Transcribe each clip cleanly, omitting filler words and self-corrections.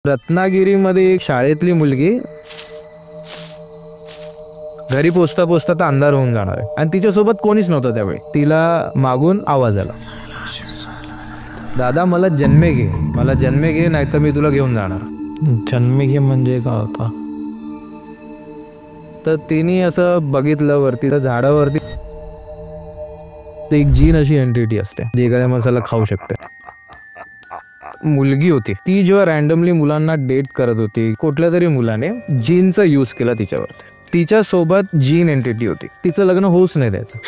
रत्नागिरीमध्ये एक शाळेतली मुलगी घरी पोचता पोचता तर अंधार होऊन जाणार आहे आणि तिच्यासोबत कोणीच नव्हतं त्यावेळी. तिला मागून आवाज आला, दादा मला जन्मे घे नाहीतर मी तुला घेऊन जाणार. जन्मे घे म्हणजे का होता? तर तिने असं बघितलं वरती, तर झाडावरती एक जीन अशी एंटिटी असते जी एखाद्या माणसाला खाऊ शकते. मुलगी होती ती, जेव्हा रॅन्डमली मुलांना डेट करत होती, कुठल्या तरी मुलाने जीनचा यूज केला तिच्यावरती. तिच्या सोबत जीन एंटिटी होती, तिचं लग्न होऊच नाही द्यायचं.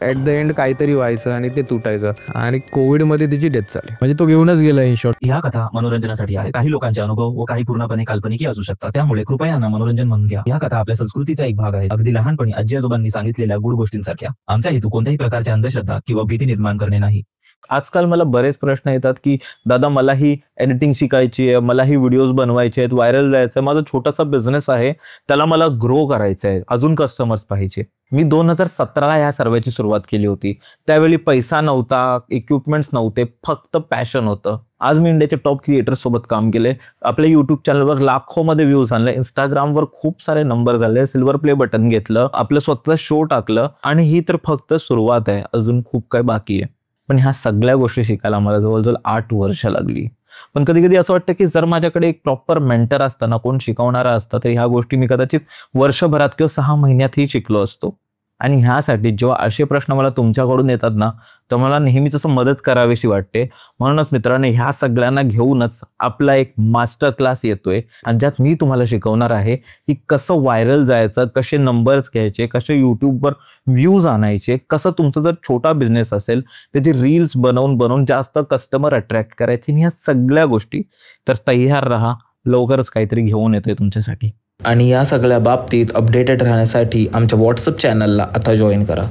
ऍट द एंड काहीतरी व्हायचं आणि ते तुटायचं आणि कोविड मध्ये तिची डेथ झाली. म्हणजे तो घेऊनच गेला इन शॉर्ट. ह्या कथा मनोरंजनासाठी आहे. काही लोकांचे अनुभव व काही पूर्णपणे काल्पनिक असू शकतात, त्यामुळे कृपया यांना मनोरंजन म्हणून घ्या. या कथा आपल्या संस्कृतीचा एक भाग आहे, अगदी लहानपणी आजी आजोबांनी सांगितलेल्या गुड गोष्टींसारख्या. आमचा हेतू कोणत्याही प्रकारच्या अंधश्रद्धा किंवा भीती निर्माण करणे नाही. आजकाल मला बरेच प्रश्न येतात की दादा मला ही एडिटिंग शिकायची आहे, मला ही व्हिडिओज बनवायचे आहेत, व्हायरल जायचं आहे, माझा छोटासा बिझनेस आहे, त्याला मला ग्रो करायचं आहे, अजून कस्टमर्स पाहिजे. मी 2017 या सर्वेची सुरुवात केली होती. त्यावेळी पैसा नव्हता, इक्विपमेंट्स नव्हते, फक्त पॅशन होतं. आज मी इंडियाच्या टॉप क्रिएटर्स सोबत काम केले. आपल्या युट्यूब चॅनलवर लाखोमध्ये व्ह्यूज आणले, इंस्टाग्रामवर खूप सारे नंबर झाले, सिल्वर प्ले बटन घेतलं, आपलं स्वतःचं शो टाकलं आणि ही तर फक्त सुरुवात आहे, अजून खूप काही बाकी आहे. पण ह्या सगळ्या गोष्टी शिकायला मला जवळजवळ 8 वर्ष लागली. पण कधी कधी असं वाटतं की जर माझ्याकडे एक प्रॉपर मेंटर असताना, कोण शिकवणारा असता, तर ह्या गोष्टी मी कदाचित वर्षभरात किंवा 6 महिन्यातही शिकलो असतो. आणि ह्यासाठी जेव्हा असे प्रश्न मला तुमच्याकडून येतात ना, तर मला नेहमीच असं मदत करावीशी वाटते. म्हणूनच मित्रांनो, ह्या सगळ्यांना घेऊनच आपला एक मास्टर क्लास येतोय आणि ज्यात मी तुम्हाला शिकवणार आहे की कसं व्हायरल जायचं, कसे नंबर्स घ्यायचे, कसे यूट्यूबवर व्ह्यूज आणायचे, कसं तुमचं जर छोटा बिझनेस असेल त्याचे रील्स बनवून जास्त कस्टमर अट्रॅक्ट करायचे. ह्या सगळ्या गोष्टी तर तयार राहा, लवकरच काहीतरी घेऊन येतोय तुमच्यासाठी. आणि या सगळ्या बाबतीत अपडेटेड राहण्यासाठी आमच्या व्हॉट्सअप चॅनलला आता जॉईन करा.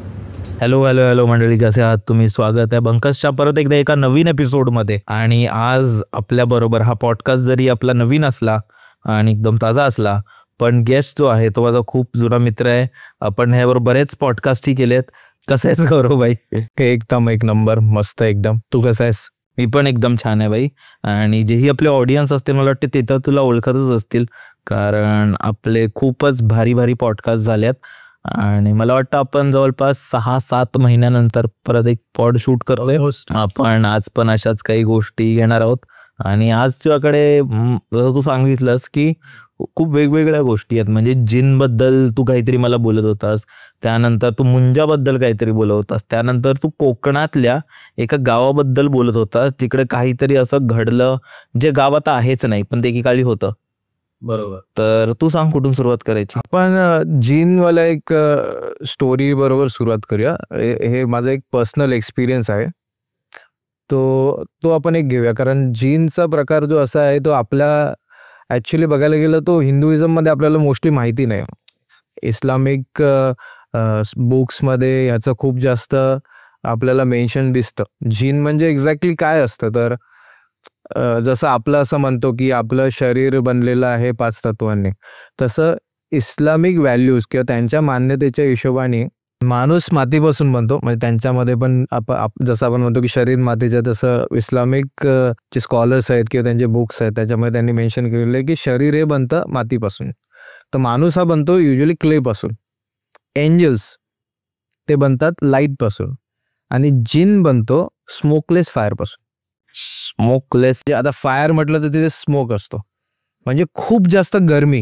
हॅलो मंडळी, कसे आहात तुम्ही? स्वागत आहे बंकसच्या परत एकदा एका नवीन एपिसोडमध्ये. आणि आज आपल्याबरोबर हा पॉडकास्ट जरी आपला नवीन असला आणि एकदम ताजा असला, पण गेस्ट जो आहे तो माझा खूप जुना मित्र आहे. आपण ह्यावर बरेच पॉडकास्टही केलेत. कसं आहेस गौरव भाई? एकदम एक नंबर, मस्त एकदम. तू कसा आहेस? मी पण एकदम छान आहे भाई. आणि जेही आपले ऑडियन्स असतील मला वाटते ते तर तुला ओळखतच असतील, कारण आपले खूपच भारी पॉडकास्ट झाल्यात. आणि मला वाटतं आपण जवळपास 6-7 महिन्यानंतर परत एक पॉड शूट करतोय. आपण आज पण अशाच काही गोष्टी घेणार आहोत. आणि आज तुझ्याकडे तू सांगितलंस की खूप वेगवेगळ्या गोष्टी आहेत. म्हणजे जिनबद्दल तू काहीतरी मला बोलत होतास, त्यानंतर तू मुंजाबद्दल काहीतरी बोलत होतास, त्यानंतर तू कोकणातल्या एका गावाबद्दल बोलत होतास जिकडे काहीतरी असं घडलं जे गाव आता आहेच नाही, पण ते एकेकाळी होतं. बरोबर. तर तू सांग कुठून सुरुवात करायची? आपण जीनवाला एक स्टोरी बरोबर सुरुवात करूया. हे माझा एक पर्सनल एक्सपिरियन्स आहे, तो आपण एक घेऊया. कारण जीनचा प्रकार जो असा आहे तो आपल्या ॲक्च्युली बघायला गेलं तो हिंदुइझममध्ये आपल्याला मोस्टली माहिती नाही. इस्लामिक बुक्समध्ये ह्याचं खूप जास्त आपल्याला मेन्शन दिसतं. जीन म्हणजे एक्झॅक्टली काय असतं, तर जसं आपलं असं म्हणतो की आपलं शरीर बनलेलं आहे 5 तत्वांनी, तसं इस्लामिक व्हॅल्यूज किंवा त्यांच्या मान्यतेच्या हिशोबाने माणूस मातीपासून बनतो. म्हणजे त्यांच्यामध्ये पण जसं आपण म्हणतो की शरीर मातीचं, तसं इस्लामिक जे स्कॉलर्स आहेत किंवा त्यांचे बुक्स आहेत त्याच्यामध्ये त्यांनी मेन्शन केलेलं आहे की शरीर हे बनतं मातीपासून. तर माणूस हा बनतो युजली क्लेपासून, एंजल्स ते बनतात लाईटपासून आणि जिन बनतो स्मोकलेस फायरपासून. स्मोकलेस आता फायर म्हटलं तर तिथे स्मोक असतो, म्हणजे खूप जास्त गरमी.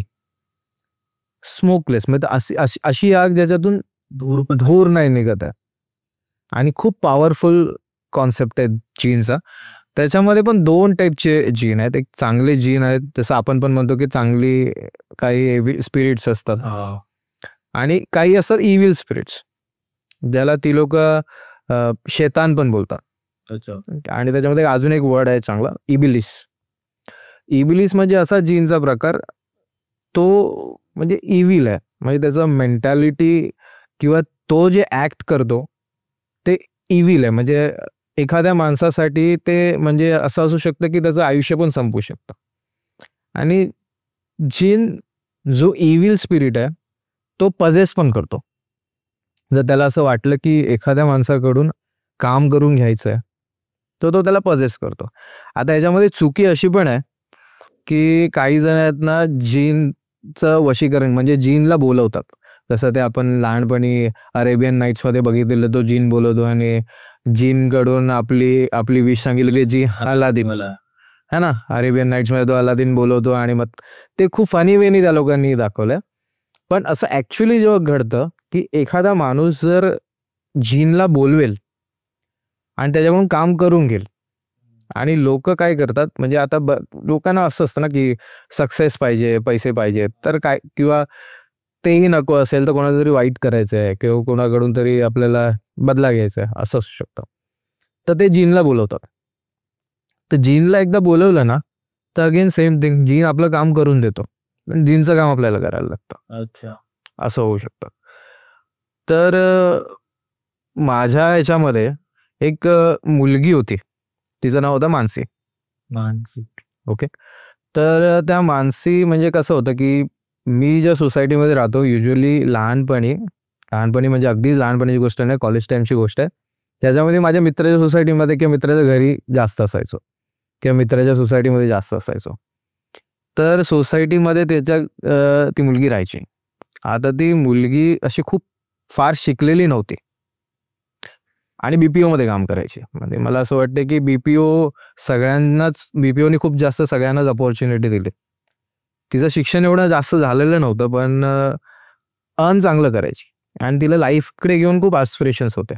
स्मोकलेस म्हणजे अशी आग ज्याच्यातून धूर नाही निघत आहे. आणि खूप पॉवरफुल कॉन्सेप्ट आहे जीनचा. त्याच्यामध्ये पण 2 टाईपचे जीन आहेत. एक चांगले जीन आहेत, जसं आपण पण म्हणतो की चांगली काही स्पिरिट्स असतात, आणि काही असतात इव्हिल स्पिरिट्स, ज्याला ती लोक शैतान पण बोलतात. आणि त्याच्यामध्ये अजून एक वर्ड आहे चांगला, इबिलिस. इबिलिस म्हणजे असा जीनचा प्रकार, तो म्हणजे इव्हिल आहे. म्हणजे त्याचं मेंटॅलिटी किंवा तो जे ॲक्ट करतो ते इव्हिल आहे. म्हणजे एखाद्या माणसासाठी ते म्हणजे असं असू शकतं की त्याचं आयुष्य पण संपू शकतं. आणि जीन जो इव्हिल स्पिरिट आहे तो पजेस पण करतो. जर त्याला असं वाटलं की एखाद्या माणसाकडून काम करून घ्यायचं आहे, तो त्याला पजेस करतो. आता याच्यामध्ये चुकी अशी पण आहे की काही जण आहेत ना जीनचं वशीकरण म्हणजे जीनला बोलवतात. जसं ते आपण लहानपणी अरेबियन नाईट्समध्ये बघितलेलं, तो जीन बोलवतो आणि जीनकडून आपली विश सांगितली जी अलादीन है ना, अरेबियन नाईट्समध्ये तो अलादीन बोलवतो आणि मग ते खूप फनी वेनी त्या लोकांनी दाखवलंय. पण असं ॲक्च्युली जेव्हा घडतं की एखादा माणूस जर जीनला बोलवेल आणि त्याच्याकडून काम करून घेईल आणि लोक काय करतात म्हणजे आता लोकांना असं असतं ना की सक्सेस पाहिजे, पैसे पाहिजे, तर काय किंवा तेही नको असेल तर कोणाला तरी वाईट करायचं आहे किंवा कोणाकडून तरी आपल्याला बदला घ्यायचा आहे असं असू शकतं. तर ते जीनला बोलवतात. तर जीनला एकदा बोलवलं ना तर अगेन सेम थिंग, जीन आपलं काम करून देतो पण जीनचं काम आपल्याला करायला लागतं. अच्छा. असं होऊ शकतं. तर माझ्या याच्यामध्ये एक मुलगी होती, तिचं नाव होतं मानसी. ओके. तर त्या मानसी म्हणजे कसं होतं की मी ज्या सोसायटीमध्ये राहतो युजली लहानपणी म्हणजे अगदीच लहानपणीची गोष्ट नाही, कॉलेज टाईमची गोष्ट आहे, त्याच्यामध्ये माझ्या मित्राच्या सोसायटीमध्ये किंवा मित्राच्या घरी जास्त असायचो किंवा मित्राच्या सोसायटीमध्ये जास्त असायचो. तर सोसायटीमध्ये ती मुलगी राहायची. आता ती मुलगी अशी खूप फार शिकलेली नव्हती आणि BPO मध्ये काम करायची. म्हणजे मला असं वाटतं की BPOने खूप जास्त सगळ्यांनाच अपॉर्च्युनिटी दिली. तिचं शिक्षण एवढं जास्त झालेलं नव्हतं पण अर्न चांगलं करायची आणि तिला लाईफकडे घेऊन खूप ॲस्पिरेशन्स होते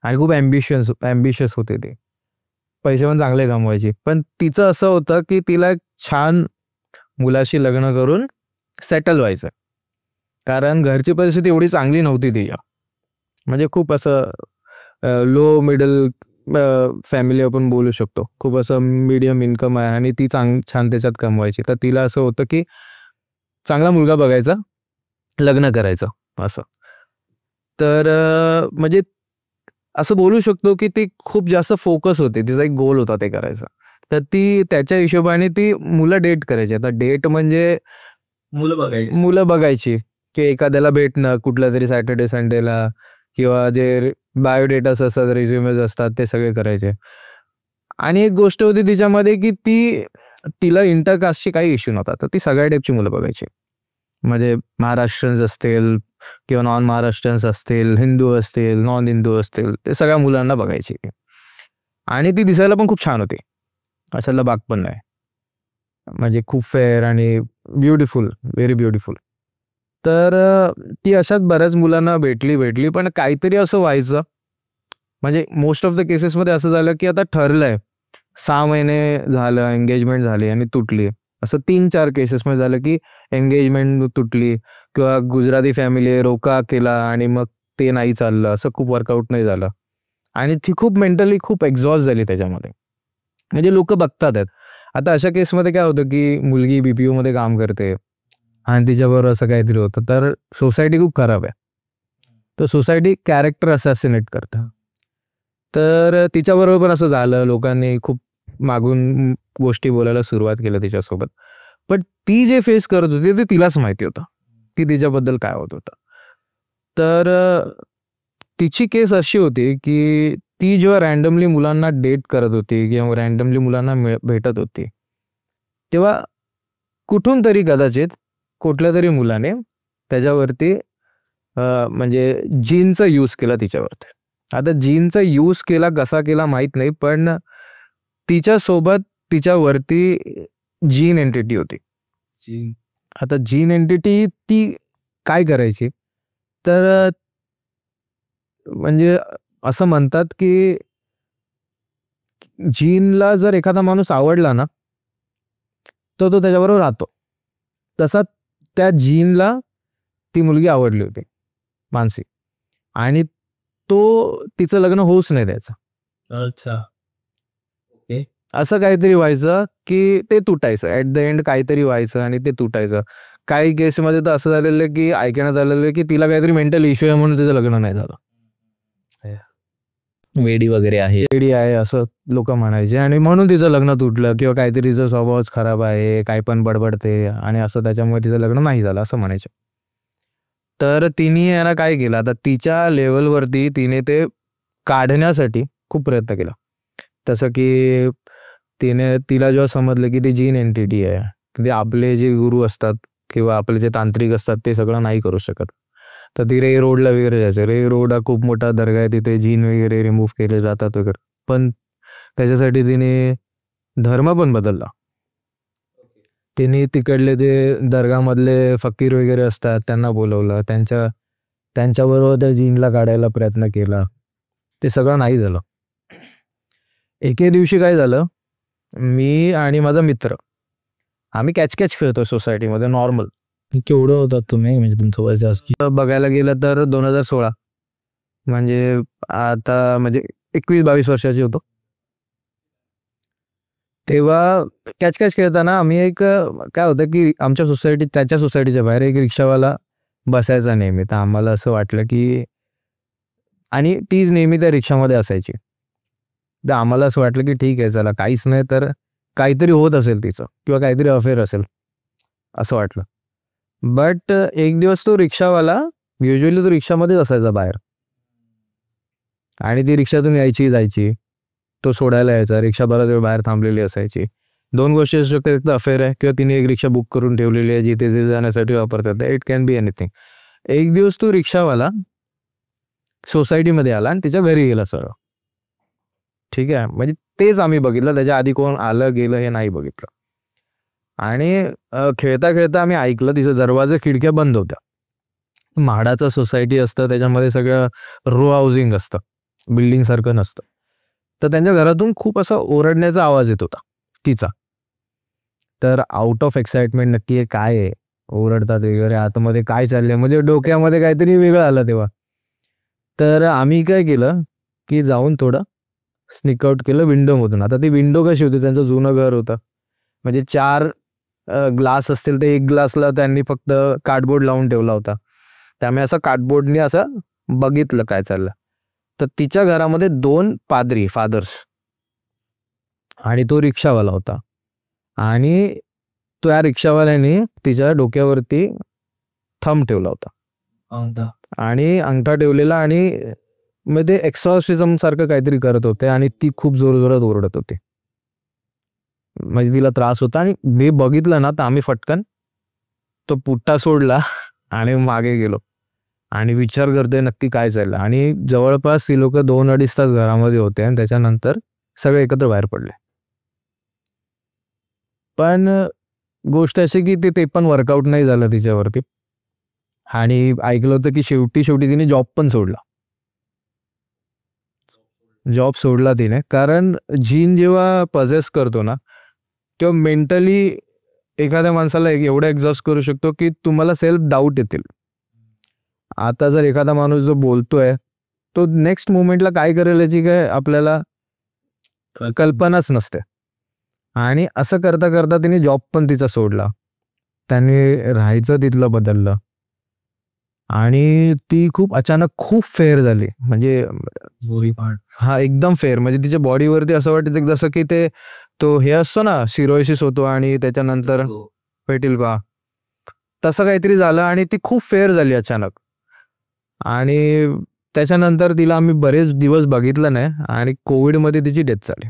आणि खूप ॲम्बिशियस होते ते. पैसे पण चांगले कमवायची. पण तिचं असं होतं की तिला एक छान मुलाशी लग्न करून सेटल व्हायचं, कारण घरची परिस्थिती एवढी चांगली नव्हती तिच्या. म्हणजे खूप असं लो मिडल फॅमिली आपण बोलू शकतो, खूप असं मीडियम इन्कम आहे आणि ती छान त्याच्यात कमवायची. तर तिला असं होतं की चांगला मुलगा बघायचा, लग्न करायचं असं. तर म्हणजे असं बोलू शकतो की ती खूप जास्त फोकस होते, तिचा एक गोल होता ते करायचा. तर ती त्याच्या हिशोबाने ती मुलं डेट करायची. आता डेट म्हणजे मुलं बघायची की एखाद्याला भेटणं कुठल्या तरी सॅटर्डे संडेला किंवा जे बायोडेटास असतात, रिझ्युमेज असतात ते सगळे करायचे. आणि एक गोष्ट होती तिच्यामध्ये की तिला इंटरकास्टची काही इश्यू नव्हता, तर ती सगळ्या टाईपची मुलं बघायची. म्हणजे महाराष्ट्रीयन्स असतील किंवा नॉन महाराष्ट्रीयन्स असतील, हिंदू असतील, नॉन हिंदू असतील, ते सगळ्या मुलांना बघायची. आणि ती दिसायला पण खूप छान होती, असायला बाग पण नाही. म्हणजे खूप फेअर आणि ब्युटिफुल, व्हेरी ब्युटिफुल. तर ती अशाच बऱ्याच मुलांना भेटली पण काहीतरी असं व्हायचं, म्हणजे मोस्ट ऑफ द केसेसमध्ये असं झालं की आता ठरलंय, 6 महिने झालं, एंगेजमेंट झाली आणि तुटली. असं 3-4 केसेसमध्ये झालं की एंगेजमेंट तुटली किंवा गुजराती फॅमिली रोका केला आणि मग ते नाही चाललं, असं खूप वर्कआउट नाही झालं आणि ती खूप मेंटली खूप एक्झॉस्ट झाली त्याच्यामध्ये. म्हणजे लोक बघतात आहेत. आता अशा केसमध्ये काय होतं की मुलगी BPO मध्ये काम करते आणि तिच्याबरोबर असं काहीतरी होतं, तर सोसायटी खूप खराब आहे. तर सोसायटी कॅरेक्टर असॅसिनेट करतं. तर तिच्याबरोबर पण असं झालं, लोकांनी खूप मागून गोष्टी बोलायला सुरुवात केल्या तिच्यासोबत. पण ती जे फेस करत होती ते तिलाच माहिती होतं की तिच्याबद्दल काय होत होतं. तर तिची केस अशी होती की ती जेव्हा रँडमली मुलांना डेट करत होती किंवा रँडमली मुलांना भेटत होती, तेव्हा कुठून तरी कदाचित कुठल्या तरी मुलाने त्याच्यावरती म्हणजे जीनचा यूज केला तिच्यावरती. आता जीनचा यूज केला कसा केला माहीत नाही, पण तिच्यासोबत तिच्यावरती जीन एंटिटी होती. आता जीन एंटिटी ती काय करायची, तर म्हणजे असं म्हणतात की जीनला जर एखादा माणूस आवडला ना तर तो त्याच्याबरोबर राहतो. तसा त्या जीनला ती मुलगी आवडली होती, मानसी, आणि तो तिचं लग्न होऊच नाही द्यायचा. अच्छा. ओके. असं काहीतरी व्हायचं की ते तुटायचं, ॲट द एंड काहीतरी व्हायचं आणि ते तुटायचं. काही केसमध्ये तर असं झालेलं की ऐकण्यात आलेलं की तिला काहीतरी मेंटल इश्यू आहे म्हणून तिचं लग्न नाही झालं, वेडी वगैरे आहे. वेडी आहे असं लोक म्हणायचे आणि म्हणून तिचं लग्न तुटलं किंवा काहीतरी तिचा स्वभावच खराब आहे, काय पण बडबडते आणि असं, त्याच्यामुळे तिचं लग्न नाही झालं असं म्हणायचं. तर तिने याला काय केलं, आता तिच्या लेवलवरती तिने ते काढण्यासाठी खूप प्रयत्न केला. तसं की तिला जेव्हा समजलं की ती जीन एंटिटी आहे, की ते आपले जे गुरु असतात किंवा आपले जे तांत्रिक असतात ते सगळं नाही करू शकत, तर ती रे रोडला वगैरे जायचं. रे रोड हा खूप मोठा दर्गा आहे, तिथे जीन वगैरे रिमूव्ह केले जातात वगैरे. पण त्याच्यासाठी तिने धर्म पण बदलला. तिने तिकडले ते दर्गामधले फकीर वगैरे असतात त्यांना बोलवलं, त्यांच्याबरोबर त्या जीनला काढायला प्रयत्न केला. ते सगळं नाही झालं. एके दिवशी काय झालं, मी आणि माझा मित्र आम्ही कॅच कॅच खेळतोय सोसायटीमध्ये नॉर्मल. केवढं होतात तुम्ही, म्हणजे तुमचं वय जास्त? बघायला गेलं तर 2016, म्हणजे आता म्हणजे 21-22 वर्षाची होतो. तेव्हा कॅच कॅच खेळताना आम्ही काय होतं की आमच्या सोसायटीत, त्याच्या सोसायटीच्या बाहेर एक रिक्षावाला बसायचा नेहमी. तर आम्हाला असं वाटलं की, आणि तीच नेहमी त्या रिक्षामध्ये असायची. तर आम्हाला असं वाटलं की ठीक आहे, चला काहीच नाही तर काहीतरी होत असेल तिचं किंवा काहीतरी अफेअर असेल असं वाटलं. बट एक दिवस तो रिक्षावाला, युजली तो रिक्षामध्येच असायचा बाहेर, आणि ती रिक्षातून यायची जायची, तो सोडायला यायचा, रिक्षा बराच वेळ बाहेर थांबलेली असायची. 2 गोष्टी असू शकतात, एक तर अफेअर आहे किंवा तिने एक रिक्षा बुक करून ठेवलेली आहे जिथे ते जाण्यासाठी वापरतात. It can be anything. एक दिवस तो रिक्षावाला सोसायटीमध्ये आला आणि तिच्या घरी गेला सरळ. ठीक आहे, म्हणजे तेच आम्ही बघितलं, त्याच्या आधी कोण आलं गेलं हे नाही बघितलं. आणि खेळता खेळता आम्ही ऐकलं तिचं दरवाजे खिडक्या बंद होत्या. म्हाडाचं सोसायटी असतं, त्याच्यामध्ये सगळं रो हाऊसिंग असतं, बिल्डिंग सारखं नसतं. तर त्यांच्या घरातून खूप असा ओरडण्याचा आवाज येत होता तिचा. तर आउट ऑफ एक्साइटमेंट, नक्की हे काय आहे, ओरडतात वगैरे, आतमध्ये काय चाललंय, म्हणजे डोक्यामध्ये काहीतरी वेगळं आलं तेव्हा. तर आम्ही काय केलं की जाऊन थोडं स्निक आउट केलं विंडोमधून. आता ती विंडो कशी होती, त्यांचं जुनं घर होतं, म्हणजे 4 ग्लास असतील तर 1 ग्लासला त्यांनी फक्त कार्डबोर्ड लावून ठेवला होता. त्यामुळे असं कार्डबोर्डने असं बघितलं काय चाललं. तर तिच्या घरामध्ये 2 पादरी, फादर्स, आणि तो रिक्षावाला होता. आणि त्या रिक्षावाल्याने तिच्या डोक्यावरती थंब ठेवला होता आणि अंगठा ठेवलेला, आणि मग ते एक्सॉर्सिझम सारखं काहीतरी करत होते, आणि ती खूप जोरजोरात ओरडत होती, म्हणजे तिला त्रास होता. आणि मी बघितलं ना, तर आम्ही फटकन तो पुट्टा सोडला आणि मागे गेलो आणि विचार करतोय नक्की काय चाललं. आणि जवळपास ती लोक 2-2.5 तास घरामध्ये होते, आणि त्याच्यानंतर सगळे एकत्र बाहेर पडले. पण गोष्ट अशी की ते पण वर्कआउट नाही झालं तिच्यावरती. आणि ऐकलं होतं की शेवटी तिने जॉब पण सोडला. जॉब सोडला तिने, कारण जीन जेव्हा पजेस करतो ना, तेव्हा मेंटली एखाद्या माणसाला एवढं एक्झॉस्ट करू शकतो की तुम्हाला सेल्फ डाऊट येतील. आता जर एखादा माणूस जो बोलतोय तो नेक्स्ट मोमेंटला काय करेल याची काय आपल्याला कल्पनाच नसते. आणि असं करता करता तिने जॉब पण तिचा सोडला, त्याने राहायचं तिथलं बदललं, आणि ती खूप अचानक खूप फेअर झाली. म्हणजे हा एकदम फेअर, म्हणजे तिच्या बॉडीवरती असं वाटतं जसं की तो हे असतो ना, सिरोसिस होतो आणि त्याच्यानंतर पेटील का, तसं काहीतरी झालं, आणि ती खूप फेअर झाली अचानक. आणि त्याच्यानंतर तिला आम्ही बरेच दिवस बघितलं नाही, आणि कोविडमध्ये तिची डेथ झाली.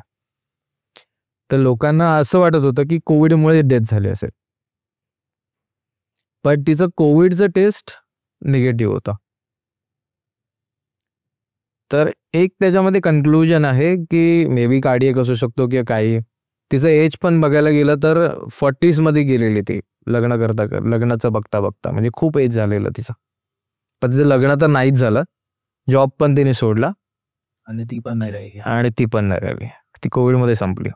तर लोकांना असं वाटत होतं की कोविडमुळे डेथ झाली असेल, पण तिचं कोविडचं टेस्ट निगेटिव्ह होता. तर एक त्याच्यामध्ये कन्क्लुजन आहे की मे बी कार्डियक असू शकतो किंवा काही. तिचं एज पण बघायला गेलं तर 40s मध्ये गेलेली ती लग्नाचं बघता बघता, म्हणजे खूप एज झालेलं तिचं. पण तिचं लग्न तर नाहीच झालं, जॉब पण तिने सोडला, आणि ती पण नाही राहिली. ती कोविडमध्ये संपली.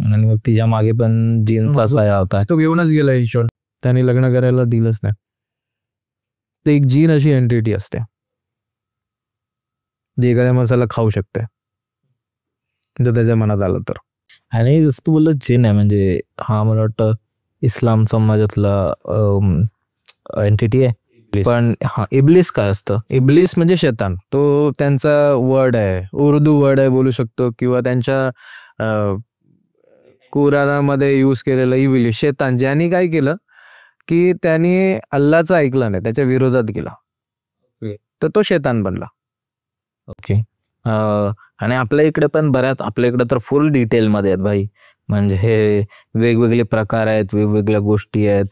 आणि मग तिच्या मागे पण जीनचा साया होता, तो घेऊनच गेला ईश्वर, त्याने लग्न करायला दिलंच नाही. ते एक जीन अशी एंटिटी असते जी एखाद्या माणसाला खाऊ शकते जर त्याच्या मनात आलं तर. आणि जसं तू बोललं जीन आहे, म्हणजे हा मला वाटतं इस्लाम समाजातला एंटिटी आहे. पण हा इब्लिस काय असतं? इब्लिस म्हणजे शैतान, तो त्यांचा वर्ड आहे, उर्दू वर्ड आहे बोलू शकतो, किंवा त्यांच्या कुराणामध्ये यूज केलेलं इब्लिस, शैतान. ज्यांनी काय केलं की त्यांनी अल्लाचं ऐकलं नाही, त्याच्या विरोधात गेला, तर तो शैतान बनला. ओके. आणि आपल्या इकडे पण बऱ्याच, आपल्या इकडे तर फुल डिटेलमध्ये आहेत भाई. म्हणजे हे वेगवेगळे प्रकार आहेत, वेगवेगळ्या गोष्टी आहेत,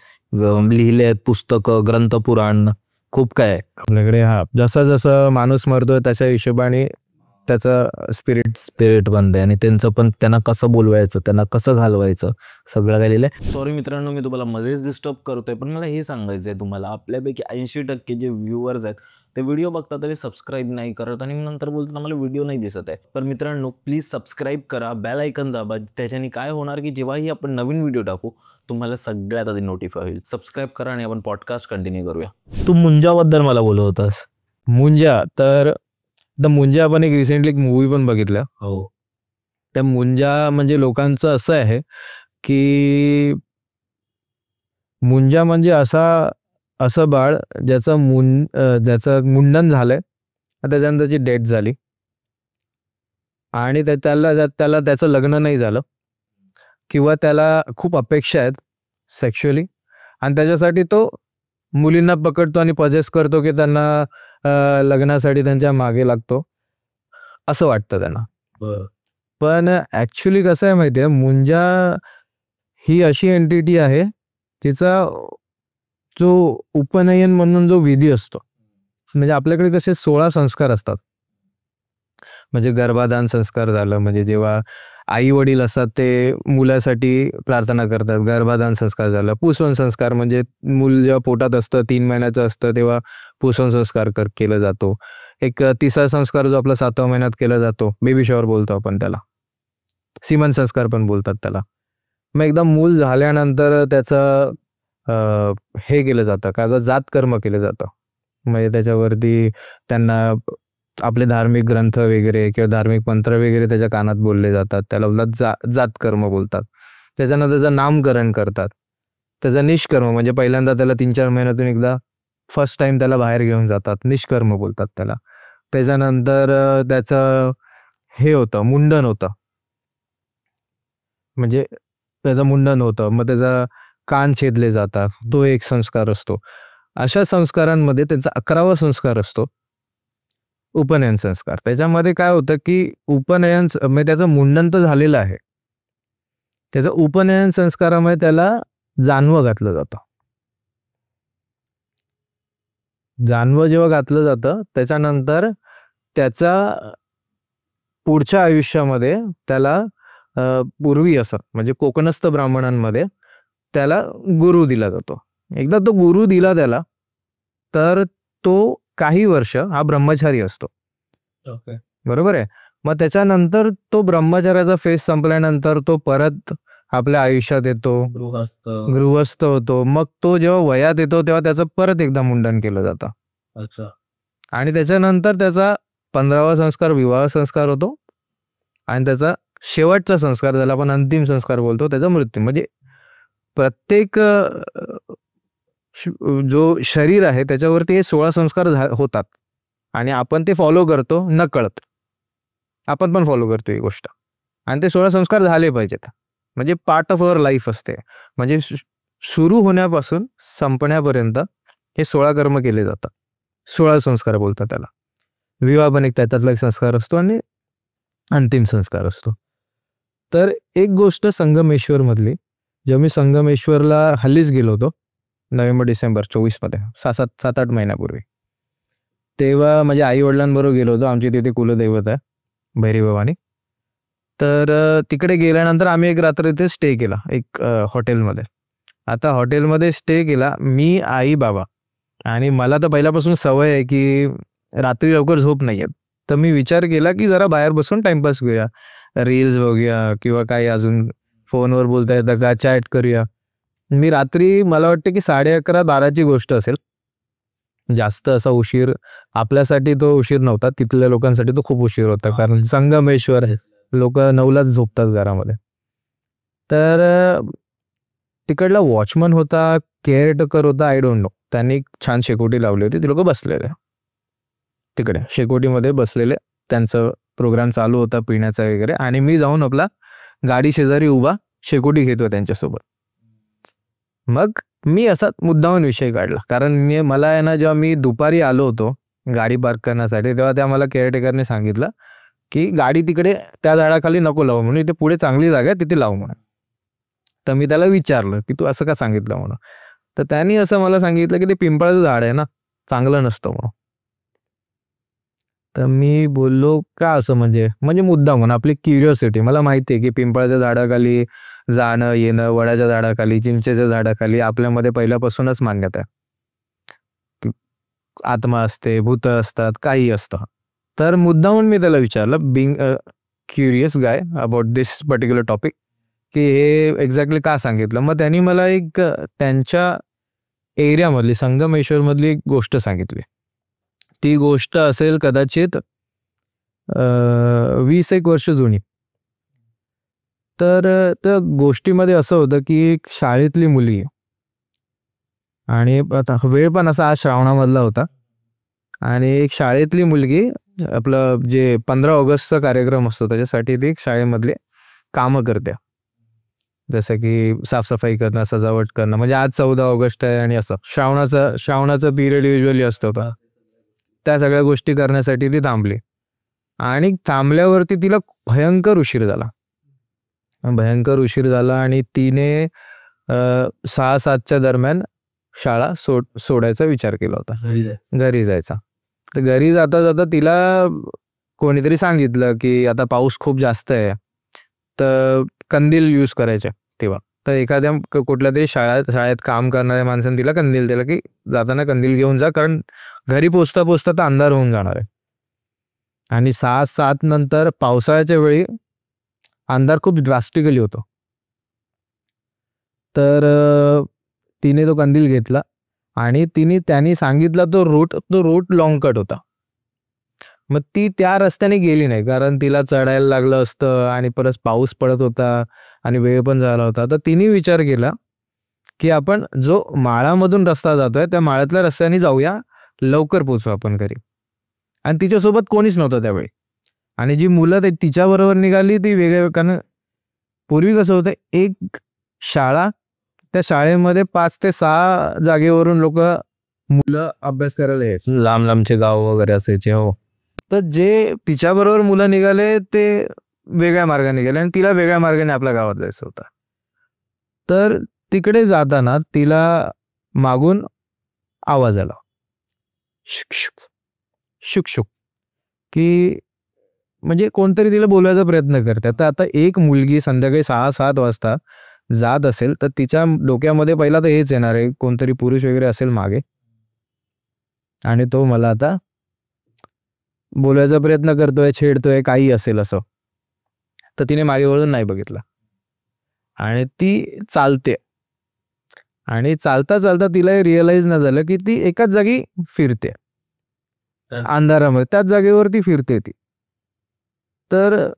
लिहिले आहेत पुस्तकं, ग्रंथपुराण, खूप काय आहे आपल्याकडे. जसं जसं माणूस मरतोय त्याच्या हिशोबाने त्याचं स्पिरिट बनते, आणि त्यांचं पण त्यांना कसं बोलवायचं, त्यांना कसं घालवायचं, सगळं काय लिहिलंय. सॉरी मित्रांनो, मी तुम्हाला मध्येच डिस्टर्ब करतोय, पण मला हे सांगायचं आहे तुम्हाला, आपल्यापैकी 80% जे व्ह्युअर्स आहेत ते व्हिडिओ बघता तरी सबस्क्राईब नाही करत, आणि नंतर बोलतात आम्हाला व्हिडिओ नाही दिसत आहे. पण मित्रांनो, प्लीज सबस्क्राईब करा, बेल आयकन दाबा. त्याच्याने काय होणार की जेव्हाही आपण नवीन व्हिडिओ टाकू तुम्हाला सगळ्यात आधी नोटिफाय होईल. सबस्क्राईब करा आणि आपण पॉडकास्ट कंटिन्यू करूया. तू मुंजाबद्दल मला बोलत होतास. मुंजा, तर द मुंजा आपण एक रिसेंटली एक मूवी पण बघितला. हो. त्या मुंजा म्हणजे लोकांचं असं आहे की मुंजा म्हणजे असं बाळ ज्याचं मुंडन झालंय, त्याच्यानंतर त्याची डेथ झाली आणि त्याला त्याचं लग्न नाही झालं, किंवा त्याला खूप अपेक्षा आहेत सेक्शुअली, आणि त्याच्यासाठी तो मुलींना पकडतो आणि पजेस करतो की त्यांना लग्नासाठी त्यांच्या मागे लागतो, असं वाटतं त्यांना. पण ॲक्च्युली कसं आहे माहिती आहे, मुंजा ही अशी एंटिटी आहे तिचा जो उपनयन म्हणून जो विधी असतो, म्हणजे आपल्याकडे कसे 16 संस्कार असतात. म्हणजे गर्भाधान संस्कार झालं, म्हणजे जेव्हा आई वडील असतात ते मुलासाठी प्रार्थना करतात, गर्भाधान संस्कार झालं. पुसवन संस्कार म्हणजे मूल जेव्हा पोटात असतं 3 महिन्याचं असतं तेव्हा पुसवन संस्कार केला जातो. एक तिसरा संस्कार जो आपला 7व्या महिन्यात केला जातो, बेबी शॉवर बोलतो आपण त्याला, सीमन संस्कार पण बोलतात त्याला. मग एकदा मूल झाल्यानंतर त्याचं हे केलं जातं, काय जात कर्म केलं जातं. म्हणजे त्याच्यावरती त्यांना आपले धार्मिक ग्रंथ वगैरे किंवा धार्मिक मंत्र वगैरे त्याच्या कानात बोलले जातात, त्याला बोलतात जात कर्म बोलतात. त्याच्यानंतर त्याचं नामकरण करतात, त्याचा निष्कर्म म्हणजे पहिल्यांदा त्याला 3-4 महिन्यातून एकदा फर्स्ट टाइम त्याला बाहेर घेऊन जातात, निष्कर्म बोलतात त्याला. त्याच्यानंतर त्याचं हे होतं, मुंडन होतं, म्हणजे त्याचं मुंडन होतं, मग त्याचा कान छेदले जातात, तो एक संस्कार असतो. अशा संस्कारांमध्ये त्यांचा 11वा संस्कार असतो, उपनयन संस्कार. त्याच्यामध्ये काय होतं की उपनयन म्हणजे त्याचं मुंडन तर झालेलं आहे, त्याचं उपनयन संस्कारामध्ये त्याला जानवं घातलं जातं. जानवं जेव्हा घातलं जातं त्याच्यानंतर त्याचा पुढच्या आयुष्यामध्ये त्याला पूर्वी असं म्हणजे कोकणस्थ ब्राह्मणांमध्ये त्याला गुरु दिला जातो. एकदा तो गुरु दिला त्याला, तर तो काही वर्ष हा ब्रह्मचारी असतो. बरोबर आहे. मग त्याच्यानंतर तो ब्रह्मचार्याचा फेज संपल्यानंतर तो परत आपल्या आयुष्यात येतो, गृहस्थ होतो. मग तो जेव्हा वयात येतो तेव्हा त्याचं परत एकदा मुंडन केलं जातं. आणि त्याच्यानंतर त्याचा 15वा संस्कार विवाह संस्कार होतो, आणि त्याचा शेवटचा संस्कार ज्याला आपण अंतिम संस्कार बोलतो त्याचा मृत्यू. म्हणजे प्रत्येक जो शरीर आहे त्याच्यावरती हे 16 संस्कार होतात, आणि आपण ते फॉलो करतो नकळत, आपण पण फॉलो करतो ही गोष्ट, आणि ते 16 संस्कार झाले पाहिजेत. म्हणजे पार्ट ऑफ अवर लाईफ असते. म्हणजे सुरू होण्यापासून संपण्यापर्यंत हे 16 कर्म केले जातात, 16 संस्कार बोलतात त्याला. विवाह पण एक त्याच्यातला एक संस्कार असतो आणि अंतिम संस्कार असतो. तर एक गोष्ट संगमेश्वर मधली, जेव्हा मी संगमेश्वरला हल्लीच गेलो होतो नोव्हेंबर-डिसेंबर 24 मध्ये, 7-8 महिन्यापूर्वी, तेव्हा माझ्या आई वडिलांबरोबर गेलो होतो. आमची तिथे कुलदैवत आहे भैरी भवानी. तर तिकडे गेल्यानंतर आम्ही एक रात्र इथे स्टे केला एक हॉटेलमध्ये. आता हॉटेलमध्ये स्टे केला मी, आई, बाबा, आणि मला तर पहिल्यापासून सवय आहे की रात्री लवकर झोप नाही येत. तर मी विचार केला की जरा बाहेर बसून टाइमपास करूया, रील्स बघूया किंवा काही अजून फोनवर बोलता येतं का, चॅट करूया. मी रात्री, मला वाटतं की 11:30-12ची गोष्ट असेल, जास्त असा उशीर आपल्यासाठी तो उशीर नव्हता, तिथल्या लोकांसाठी तो खूप उशीर होता, कारण संगमेश्वर लोक 9लाच झोपतात घरामध्ये. तर तिकडला वॉचमन होता, केअरटेकर होता, आय डोंट नो, त्यांनी छान शेकोटी लावली होती, ती लोक बसलेले तिकडे शेकोटीमध्ये बसलेले, त्यांचं प्रोग्राम चालू होता पिण्याचा वगैरे, आणि मी जाऊन आपला गाडी शेजारी उभा शेकोटी घेतोय त्यांच्यासोबत. मग मी असा मुद्दामून विषय काढला, कारण मला आहे ना, जेव्हा मी दुपारी आलो होतो गाडी पार्क करण्यासाठी, तेव्हा त्या मला केअरटेकरने सांगितलं की गाडी तिकडे त्या झाडाखाली नको लावू म्हणून, इथे पुढे चांगली जागा आहे तिथे लावू म्हणून. तर मी त्याला विचारलं की तू असं का सांगितलं म्हणून. तर त्यांनी असं मला सांगितलं की ते पिंपळाचं झाड आहे ना, चांगलं नसतं म्हणून. तर मी बोललो का असं, म्हणजे मुद्दा म्हणून आपली क्युरिओसिटी. मला माहिती आहे की पिंपळाच्या झाडाखाली जाणं येणं, वडाच्या झाडाखाली, चिंचेच्या झाडाखाली आपल्यामध्ये पहिल्यापासूनच मान्यता आहे, आत्मा असते, भूत असतात, काही असतं. तर मुद्दामून मी त्याला विचारलं, being a curious guy about this particular topic, की हे एक्झॅक्टली का सांगितलं. मग त्यांनी मला एक त्यांच्या एरियामधली, संगमेश्वरमधली एक गोष्ट सांगितली. ती गोष्ट असेल कदाचित 20-एक वर्ष जुनी. तर त्या गोष्टीमध्ये असं होतं की एक शाळेतली मुलगी, आणि आता वेळ पण असा आज श्रावणामधला होता, आणि एक शाळेतली मुलगी आपलं जे 15 ऑगस्टचा कार्यक्रम असतो त्याच्यासाठी ती शाळेमधले कामं करते, जसं की साफसफाई करणं, सजावट करणं. म्हणजे आज 14 ऑगस्ट आहे आणि असं श्रावणाचा पिरियड युजली असतो, त्या सगळ्या गोष्टी करण्यासाठी ती थांबली. आणि थांबल्यावरती तिला भयंकर उशीर झाला आणि तिने 6-7च्या दरम्यान शाळा सोडायचा विचार केला होता, घरी जायचा. तर घरी जाता जाता तिला कोणीतरी सांगितलं की आता पाऊस खूप जास्त आहे, तर कंदील यूज करायचे तेव्हा. तर एखाद्या कुठल्या तरी शाळेत काम करणाऱ्या माणसाने तिला कंदील दिला की जाताना कंदील घेऊन जा, कारण घरी पोचता पोचता तर अंधार होऊन जाणार आहे. आणि 6-7 नंतर पावसाळ्याच्या वेळी अंधार खूप ड्रास्टिकली होतो. तर तिने तो कंदील घेतला आणि त्यांनी सांगितला तो रूट लॉंग कट होता. मग ती त्या रस्त्याने गेली नाही, कारण तिला चढायला लागलं असतं आणि परत पाऊस पडत होता आणि वेळ पण झाला होता. तर तिने विचार केला की आपण जो माळामधून रस्ता जातोय त्या माळातल्या रस्त्याने जाऊया, लवकर पोचू आपण घरी. आणि तिच्यासोबत कोणीच नव्हतं त्यावेळी, आणि जी मुलं तिच्याबरोबर निघाली ती वेगळ्या, कारण पूर्वी कसं होतं, एक शाळा, त्या शाळेमध्ये 5 ते 6 जागेवरून मुलं अभ्यास करायला यायचे, लांब लांबचे गाव वगैरे असायचे. हो. तर जे तिच्याबरोबर मुलं निघाले ते वेगळ्या मार्गाने गेले आणि तिला वेगळ्या मार्गाने आपल्या गावात जायचं होतं. तर तिकडे जाताना तिला मागून आवाज आला, शुक शुक शुक शुक, की म्हणजे कोणतरी तिला बोलवायचा प्रयत्न करते. तर आता एक मुलगी संध्याकाळी 6-7 वाजता जात असेल तर तिच्या डोक्यामध्ये पहिला तर हेच येणार आहे, कोणतरी पुरुष वगैरे असेल मागे आणि तो मला आता बोलायचा प्रयत्न करतोय, छेडतोय, काही असेल असं. तर तिने मागे वळून नाही बघितलं आणि ती चालते, आणि चालता चालता तिला रिअलाइज नाही झालं की ती एकाच जागी फिरते अंधारामध्ये, त्याच जागेवरती फिरते ती. तर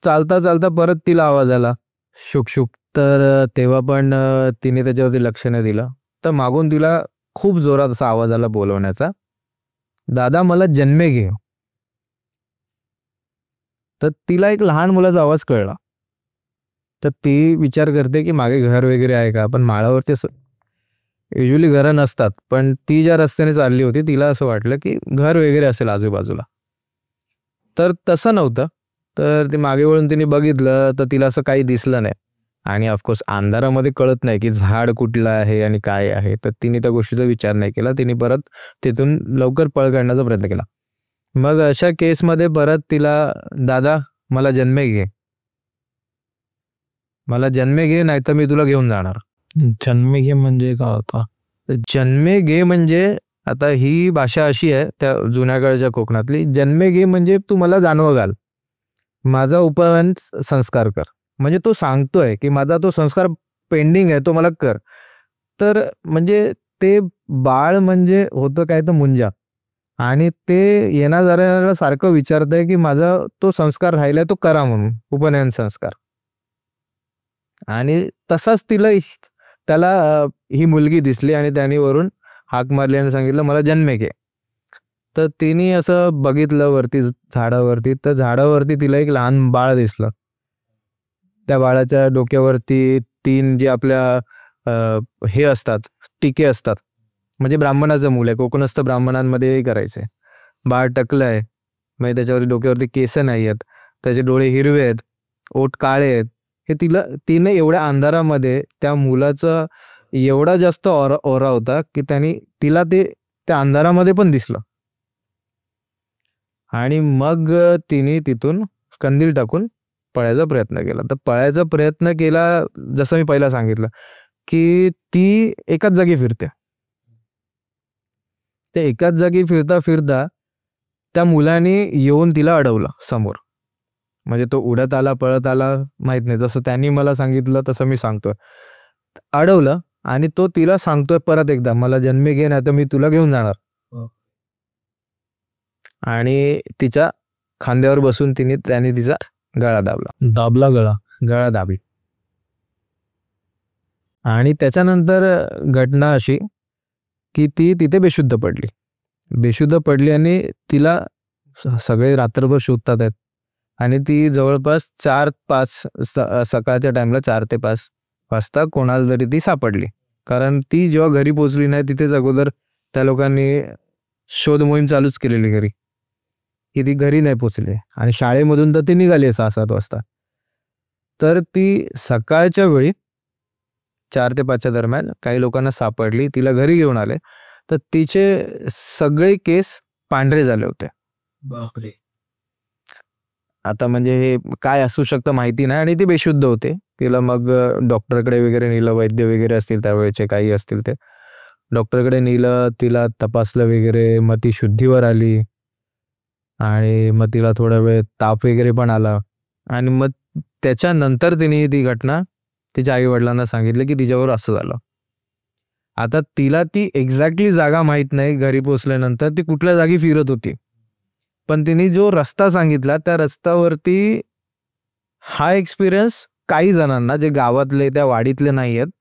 चालता चालता परत तिला आवाज आला, शुक शुक. तर तेव्हा पण तिने त्याच्यावरती लक्ष नाही दिलं. तर मागून तिला खूप जोरात असा आवाज आला बोलवण्याचा, दादा मला जन्मे घे. तर तिला एक लहान मुलाचा आवाज कळला. तर ती विचार करते की मागे घर वगैरे आहे का, पण माळावरती युजली घरं नसतात, पण ती ज्या रस्त्याने चालली होती तिला असं वाटलं की घर वगैरे असेल आजूबाजूला. तर तसं नव्हतं. तर ती मागे वळून तिने बघितलं तर तिला असं काही दिसलं नाही, आणि ऑफकोर्स अंधारामध्ये कळत नाही की झाड कुठलं आहे आणि काय आहे. तर तिने त्या गोष्टीचा विचार नाही केला, तिने परत तिथून लवकर पळ काढण्याचा प्रयत्न केला. मग अशा केसमध्ये परत तिला, दादा मला जन्मे घे, नाही तर मी तुला घेऊन जाणार. जन्मे घे म्हणजे काय होता? जन्मे घे म्हणजे, आता ही भाषा अशी आहे त्या जुन्या काळच्या कोकणातली, जन्मे घे म्हणजे तू मला जानवं घाल, माझा उपवन संस्कार कर. म्हणजे तो सांगतोय की माझा तो संस्कार पेंडिंग आहे, तो मला कर. तर म्हणजे ते बाळ म्हणजे होतं काय तर मुंजा, आणि ते येणाऱ्याला सारखं विचारतंय की माझा तो संस्कार राहिलाय तो करा म्हणून, उपनयन संस्कार. आणि तसाच त्याला ही मुलगी दिसली आणि त्याने वरून हाक मारली आणि सांगितलं मला जन्मे घे. तर तिने असं बघितलं वरती झाडावरती, तर झाडावरती तिला एक लहान बाळ दिसलं. त्या बाळाच्या डोक्यावरती 3 जे आपल्या हे असतात, टिके असतात, म्हणजे ब्राह्मणाचं मूल आहे, कोकणस्थ ब्राह्मणांमध्ये करायचंय. बाळ टकलंय, म्हणजे त्याच्यावरती डोक्यावरती केस नाही आहेत, त्याचे डोळे हिरवे आहेत, ओठ काळे आहेत. हे तिने एवढ्या अंधारामध्ये त्या मुलाचा एवढा जास्त ओरा होता की तिला ते त्या अंधारामध्ये पण दिसलं. आणि मग तिने तिथून कंदील टाकून पळायचा प्रयत्न केला. तर पळायचा प्रयत्न केला, जसं मी पहिला सांगितलं की ती एकाच जागी फिरते. ते एकाच जागी फिरता फिरता त्या मुलाने येऊन तिला अडवलं समोर. म्हणजे तो उडत आला, पळत आला, माहित नाही, जसं त्यांनी मला सांगितलं तसं मी सांगतोय. अडवलं आणि तो तिला सांगतोय परत एकदा, मला जन्मे घे नाही तर मी तुला घेऊन जाणार. आणि तिच्या खांद्यावर बसून त्याने तिचा गळा दाबला गळा दाबली. आणि त्याच्यानंतर घटना अशी की ती तिथे बेशुद्ध पडली आणि तिला सगळे रात्रभर शोधतात आहेत. आणि ती जवळपास 4-5 सकाळच्या टाइमला 4 ते 5 वाजता कोणाला तरी ती सापडली. कारण ती जेव्हा घरी पोहोचली नाही, तिथेच अगोदर त्या लोकांनी शोध मोहीम चालूच केलेली घरी, की ती घरी नाही पोचली. आणि शाळेमधून तर ती निघाली 6-7 वाजता. तर ती सकाळच्या वेळी 4 ते 5च्या दरम्यान काही लोकांना सापडली, तिला घरी घेऊन आले. तर तिचे सगळे केस पांढरे झाले होते. बापरे. आता म्हणजे हे काय असू शकतं माहिती नाही. आणि ती बेशुद्ध होते. तिला मग डॉक्टरकडे वगैरे नेलं, वैद्य वगैरे असतील त्यावेळेचे काही असतील ते डॉक्टरकडे नेलं, तिला तपासलं वगैरे. मग ती शुद्धीवर आली आणि मग तिला थोडा वेळ ताप वगैरे पण आला. आणि मग त्याच्यानंतर तिने ती घटना तिच्या आई वडिलांना सांगितलं की तिच्यावर असं झालं. आता तिला ती एक्झॅक्टली जागा माहीत नाही. घरी पोचल्यानंतर ती कुठल्या जागी फिरत होती, पण तिने जो रस्ता सांगितला त्या रस्त्यावरती हा एक्सपिरियन्स काही जणांना, जे गावातले त्या वाडीतले नाही आहेत,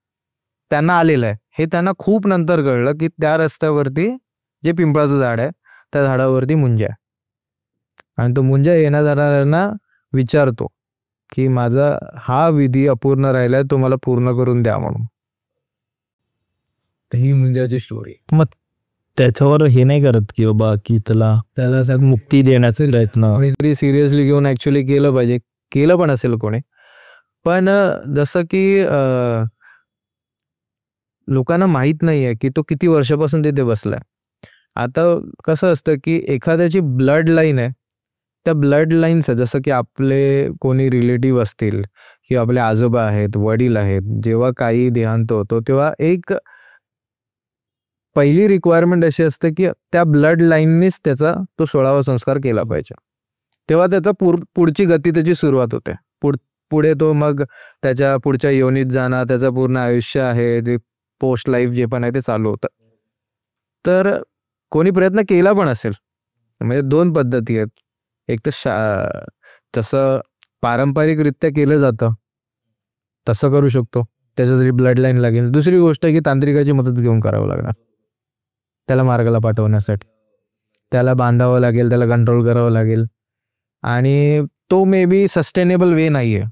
त्यांना आलेलं आहे. हे त्यांना खूप नंतर कळलं की त्या रस्त्यावरती जे पिंपळाचं झाड आहे त्या झाडावरती मुंजा आहे. आणि तो मुंजा येण्या जाणाऱ्यांना विचारतो की माझा हा विधी अपूर्ण राहिलाय, तो मला पूर्ण करून द्या म्हणून. ही मुंजाची स्टोरी. मग त्याच्यावर हे नाही करत की बाबा की त्याला मुक्ती देण्याचा प्रयत्न कोणीतरी सिरियसली घेऊन ऍक्च्युली केलं पाहिजे. केलं पण असेल कोणी, पण जसं की लोकांना माहित नाहीये की तो किती वर्षापासून तिथे बसलाय. आता कसं असतं की एखाद्याची ब्लड लाईन आहे, त्या ब्लड लाईनचं, जसं की आपले कोणी रिलेटिव्ह असतील किंवा आपले आजोबा आहेत, वडील आहेत, जेव्हा काही देहांत होतो तेव्हा एक पहिली रिक्वायरमेंट अशी असते की त्या ब्लड लाईननीच त्याचा तो 16वा संस्कार केला पाहिजे. तेव्हा त्याचा पुढची गती त्याची सुरुवात होते. पुढे तो मग त्याच्या पुढच्या योनीत जाणार, त्याचं पूर्ण आयुष्य आहे, ते पोस्ट लाईफ जे पण आहे ते चालू होतं. तर कोणी प्रयत्न केला पण असेल. म्हणजे 2 पद्धती आहेत. एक तर तसं पारंपरिकरित्या केलं जातं, तसं करू शकतो, त्याच्यासाठी ब्लड लाईन लागेल. दुसरी गोष्ट आहे की तांत्रिकाची मदत घेऊन करावं लागणार त्याला मार्गाला पाठवण्यासाठी. त्याला बांधावं लागेल, त्याला कंट्रोल करावं लागेल. आणि तो मे बी सस्टेनेबल वे नाही आहे.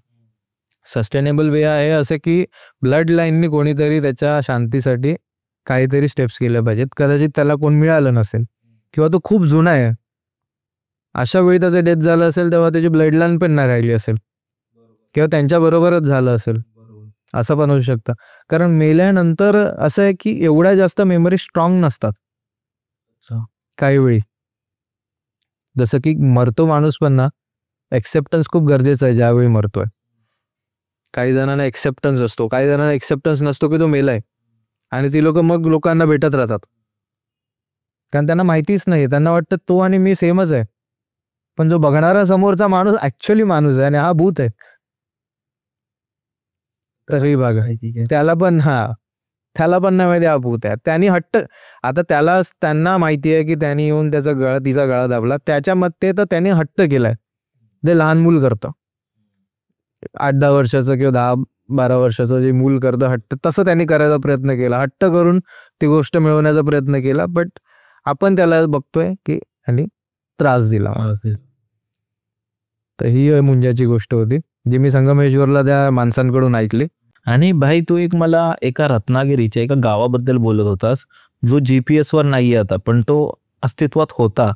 सस्टेनेबल वे आहे असं की ब्लड लाईननी कोणीतरी त्याच्या शांतीसाठी काहीतरी स्टेप्स केल्या पाहिजेत. कदाचित त्याला कोण मिळालं नसेल किंवा तो खूप जुना आहे, अशा वेळी त्याचं डेथ झालं असेल तेव्हा त्याची ब्लड लाईन पण नाही राहिली असेल किंवा त्यांच्याबरोबरच झालं असेल, असं पण होऊ शकतं. कारण मेल्यानंतर असं आहे की एवढ्या जास्त मेमरी स्ट्रॉंग नसतात काही वेळी. जसं की मरतो माणूस पण ना, एक्सेप्टन्स खूप गरजेचं आहे ज्यावेळी मरतोय. काही जणांना एक्सेप्टन्स असतो, काही जणांना एक्सेप्टन्स नसतो की तो मेलाय. आणि ती लोक मग लोकांना भेटत राहतात कारण त्यांना माहितीच नाही. त्यांना वाटतं तो आणि मी सेमच आहे, पण जो बघणारा समोरचा माणूस ऍक्च्युअली माणूस आहे आणि हा भूत आहे. तरी बघा, त्याला पण नाही माहिती हा भूत आहे. त्यांनी हट्ट, आता त्यांना माहिती आहे की त्यांनी येऊन तिचा गळा दाबला, त्याच्या मते तर त्याने हट्ट केलाय. जे लहान मूल करतं, 8-10 वर्षाचं किंवा 10-12 वर्षाचं जे मूल करतं हट्ट, तसं त्यांनी करायचा प्रयत्न केला. हट्ट करून ती गोष्ट मिळवण्याचा प्रयत्न केला. बट आपण त्याला बघतोय की त्यांनी त्रास दिला. तर ही मुंजाची गोष्ट होती जी मी संगमेश्वरला त्या माणसांकडून ऐकली. आणि भाई तू मला एका रत्नागिरीच्या एका गावाबद्दल बोलत होतास जो GPS वर नाहीये आता, पण तो अस्तित्वात होता.